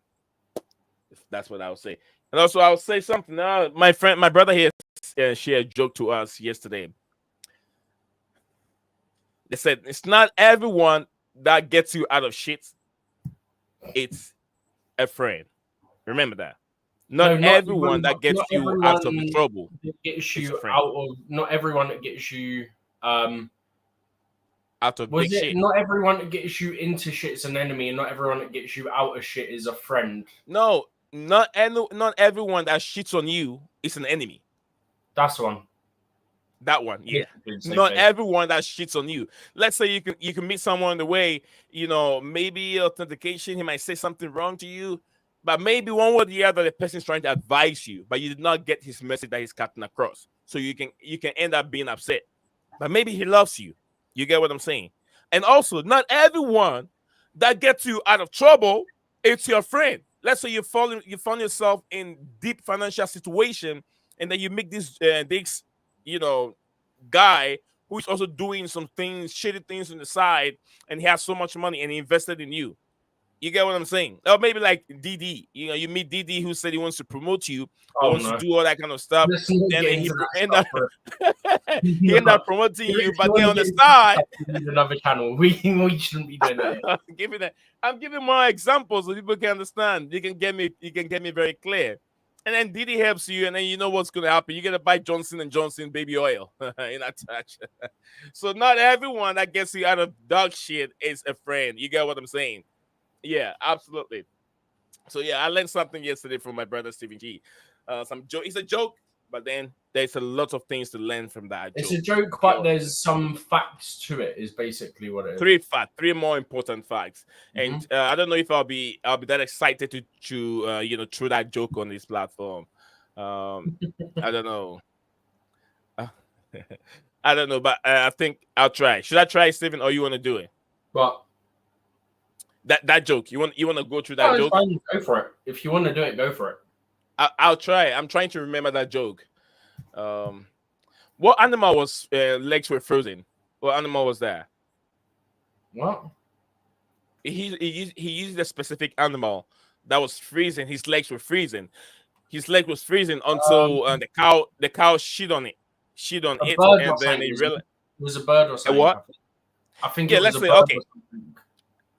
That's what I would say. And also, I would say something. My brother here shared a joke to us yesterday. They said it's not everyone that gets you out of shit. It's a friend. Remember that. Not everyone that gets you out of trouble. Gets you out of. Not everyone that gets you. Out of big shit. Not everyone that gets you into shit is an enemy, and not everyone that gets you out of shit is a friend. No. Not everyone that shits on you is an enemy. That's one. That one, yeah. Not everyone that shits on you. Let's say you can meet someone the way, maybe authentication, he might say something wrong to you, but maybe one way or the other, the person's trying to advise you, but you did not get his message that he's cutting across. So you can end up being upset. But maybe he loves you. You get what I'm saying? And also, not everyone that gets you out of trouble, it's your friend. Let's say you find yourself in deep financial situation, and then you meet this guy who's also doing some shitty things on the side, and he has so much money and he invested in you. You get what I'm saying? Or maybe like DD. You meet DD who said he wants to promote you, wants to do all that kind of stuff. Then he end up promoting you, but then on the side, another channel. We shouldn't be doing that. I'm giving more examples so people can understand. You can get me very clear. And then DD helps you, and then you know what's going to happen. You're going to buy Johnson & Johnson baby oil in that touch. So not everyone that gets you out of dog shit is a friend. You get what I'm saying? Yeah, absolutely. So yeah, I learned something yesterday from my brother Stephen G. It's a joke, but then there's a lot of things to learn from that. It's a joke, but there's some facts to it. Is basically what it is. Three more important facts, and I don't know if I'll be that excited to throw that joke on this platform. I don't know. I don't know, but I think I'll try. Should I try, Stephen, or you want to do it? But that joke, you want to go through that joke? Fine, go for it. If you want to do it, go for it. I'll try. I'm trying to remember that joke. What animal was legs were frozen? What animal was that? What? He used a specific animal that was freezing. His legs were freezing. His leg was freezing until the cow shit on it, and then it really was a bird or something. What? I think. Yeah, let's say okay.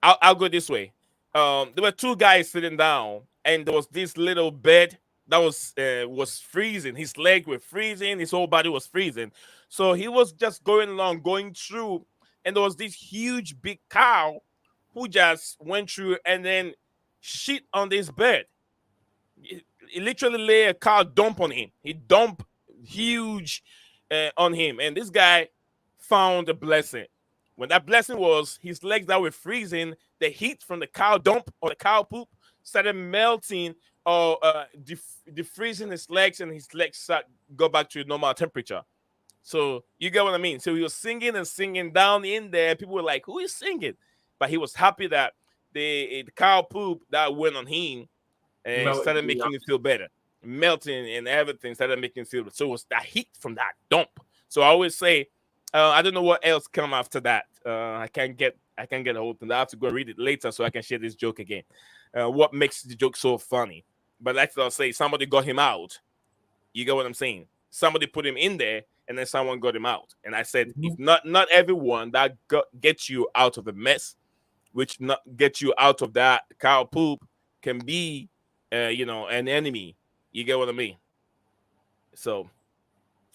I'll go this way. There were two guys sitting down, and there was this little bird that was freezing. His leg were freezing. His whole body was freezing. So he was just going through, and there was this huge big cow who just went through and then shit on this bird. He literally lay a cow dump on him. He dumped huge on him, and this guy found a blessing. When that blessing was his legs that were freezing, the heat from the cow dump or the cow poop started melting or defreezing his legs, and his legs go back to normal temperature. So you get what I mean? So he was singing and singing down in there. People were like, who is singing? But he was happy that the cow poop that went on him and started making him feel better. melting and everything started making silver. So it was that heat from that dump. So I always say, I don't know what else come after that. I can't get a hold of it. I have to go read it later so I can share this joke again. What makes the joke so funny? But like I'll say, somebody got him out. You get what I'm saying? Somebody put him in there, and then someone got him out. And I said, if not everyone that gets you out of the mess, which not get you out of that cow poop, can be, an enemy. You get what I mean? So,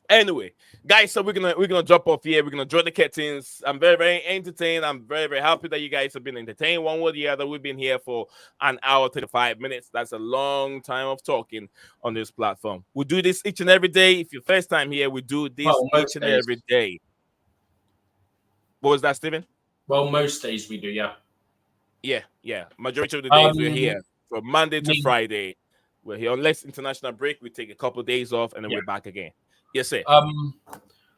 anyway, guys, so we're gonna drop off here. We're gonna draw the curtains. I'm very, very entertained. I'm very, very happy that you guys have been entertained one way or the other. We've been here for an hour 35 minutes. That's a long time of talking on this platform. We do this each and every day. If you're first time here, we do this each and every day. What was that, Steven? Well, most days we do, yeah. Yeah. Majority of the days we're here from Monday to Friday. We're here unless international break. We take a couple of days off and then we're back again. Yes, sir.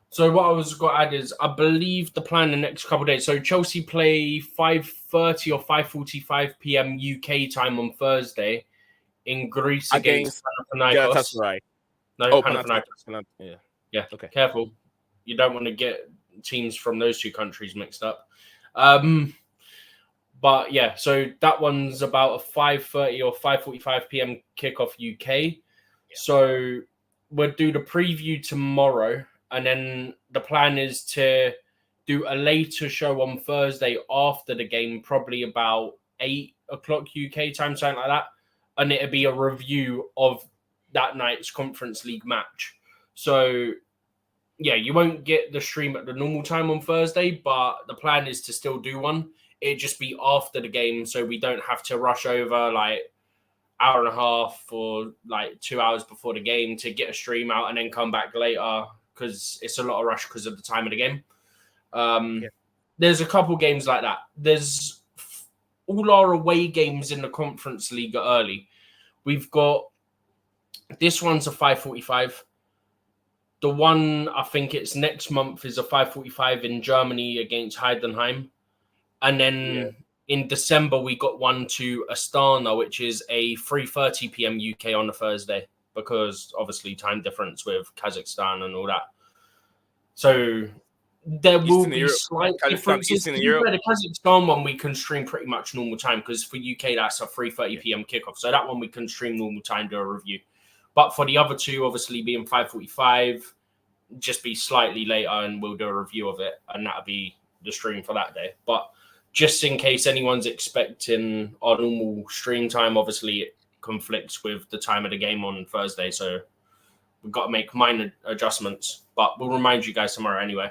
So what I was going to add is, I believe the plan the next couple of days. So Chelsea play 5:30 or 5:45 p.m. UK time on Thursday in Greece against Panathinaikos. Yeah, that's right. No, Panathinaikos. Yeah. Okay. Careful. You don't want to get teams from those two countries mixed up. But yeah, so that one's about a 5:30 or 5:45 p.m. kickoff UK. Yeah. So we'll do the preview tomorrow, and then the plan is to do a later show on Thursday after the game, probably about 8 o'clock UK time, something like that. And it'll be a review of that night's Conference League match. So yeah, you won't get the stream at the normal time on Thursday, but the plan is to still do one. It'd just be after the game, so we don't have to rush over like hour and a half or like 2 hours before the game to get a stream out and then come back later, because it's a lot of rush because of the time of the game. There's a couple games like that. There's all our away games in the Conference League are early. We've got this one's a 5:45. The one I think it's next month is a 5:45 in Germany against Heidenheim. And then in December, we got one to Astana, which is a 3:30 p.m. UK on a Thursday, because obviously time difference with Kazakhstan and all that. So there will be slight differences. The Kazakhstan one we can stream pretty much normal time, because for UK that's a 3:30 p.m. kickoff. So that one we can stream normal time, do a review. But for the other two, obviously being 5:45, just be slightly later and we'll do a review of it, and that'll be the stream for that day. But just in case anyone's expecting our normal stream time, obviously it conflicts with the time of the game on Thursday, so we've got to make minor adjustments. But we'll remind you guys tomorrow anyway.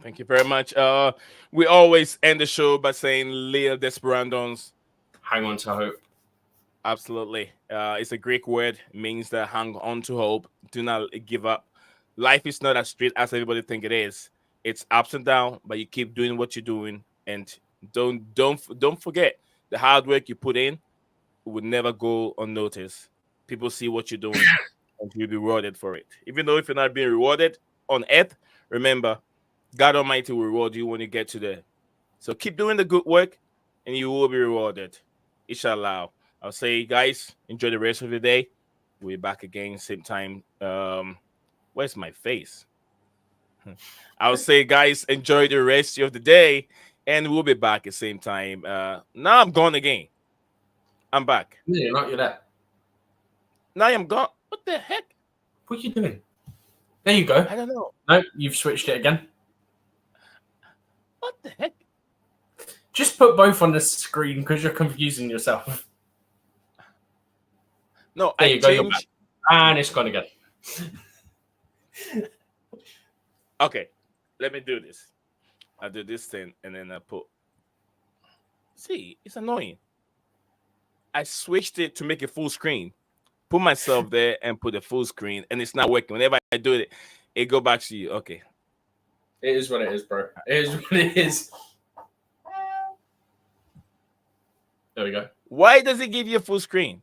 Thank you very much. We always end the show by saying, Leo Desperandons, hang on to hope. Absolutely. It's a Greek word. It means that hang on to hope. Do not give up. Life is not as straight as everybody think it is. It's ups and downs, but you keep doing what you're doing, and don't forget the hard work you put in would never go unnoticed. People see what you're doing, and you'll be rewarded for it. Even though if you're not being rewarded on earth, remember, God Almighty will reward you when you get to there. So keep doing the good work, and you will be rewarded. Inshallah. I'll say, guys, enjoy the rest of the day. We'll be back again same time. Where's my face? I'll say, guys, enjoy the rest of the day, and we'll be back at the same time. Now I'm gone again. I'm back. No, you're not. You're there. Now I'm gone. What the heck? What are you doing? There you go. I don't know. No, you've switched it again. What the heck? Just put both on the screen because you're confusing yourself. No, there I you go. changed. And it's gone again. Okay, let me do this. I do this thing, and then I put. See, it's annoying. I switched it to make it full screen. Put myself there and put a full screen, and it's not working. Whenever I do it, it go back to you. Okay. It is what it is, bro. It is what it is. There we go. Why does it give you a full screen?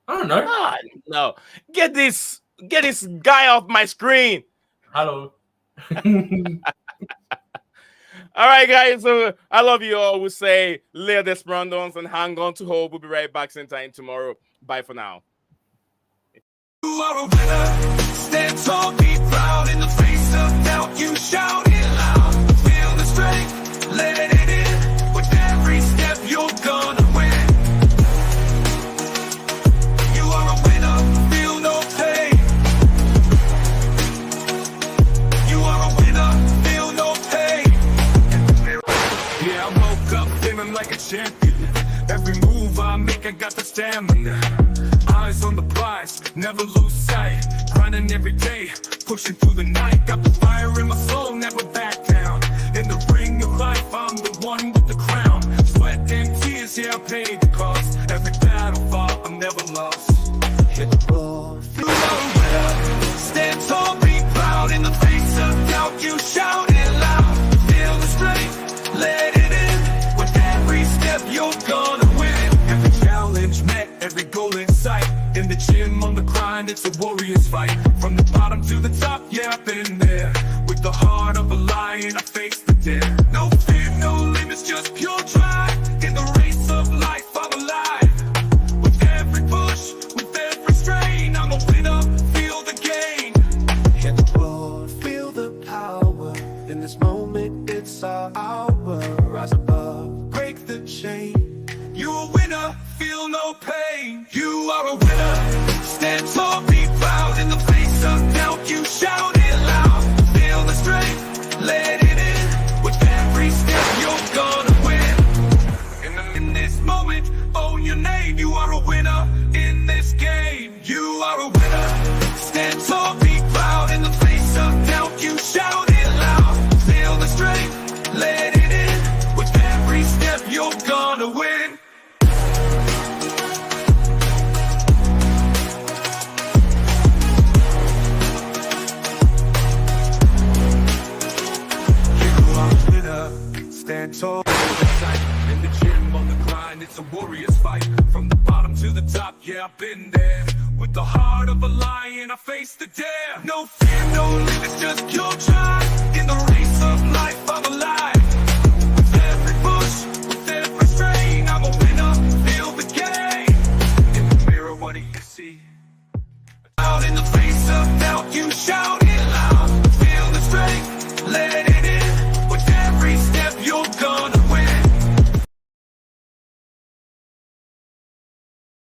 I don't know. Ah, no. Get this guy off my screen. Hello. All right, guys. So I love you all. We'll say Leo Desperandons and hang on to hope. We'll be right back same time tomorrow. Bye for now. You are a winner. Stand tall, be proud. In the face of doubt, you shout it loud. Feel the strength, let it in. With every step, you're gonna win. You are a winner, feel no pain. You are a winner, feel no pain. Yeah, I woke up feeling like a champion. Every move I make, I got the stamina. Eyes on the prize, never lose sight. Grinding every day, pushing through the night. Got the fire in my soul, never back down. In the ring of life, I'm the one with the crown. Sweat and tears, yeah, I paid the cost. Every battle fought, I'm never lost. Hit the floor, feel no winner. Stand tall, be proud. In the face of doubt, you shout it loud. Feel the strength, let it in. With every step, you're gonna win. Every challenge met, every goal in sight. In the gym, on the grind, it's a warrior's fight. From the bottom to the top, yeah, I've been there. With the heart of a lion, I face the dare. No fear, no limits, just pure drive. In the race of life, I'm alive. With every push, with every strain, I'm a winner, feel the gain. Hit the floor, feel the power. In this moment, it's our hour. Rise above, break the chain. You're a winner, feel no pain. You are a winner. Stand tall, be proud. In the face of doubt, you shout it loud. Feel the strength, let it in. With every step, you're gonna win. In this moment, own your name. You are a winner in this game. You are a winner. Stand tall, be proud. In the face of doubt, you shout it loud. Feel the strength, let it in. With every step, you're gonna win. Stand tall, in the gym, on the grind, it's a warrior's fight. From the bottom to the top, yeah, I've been there. With the heart of a lion, I face the dare. No fear, no limits, just pure drive. In the race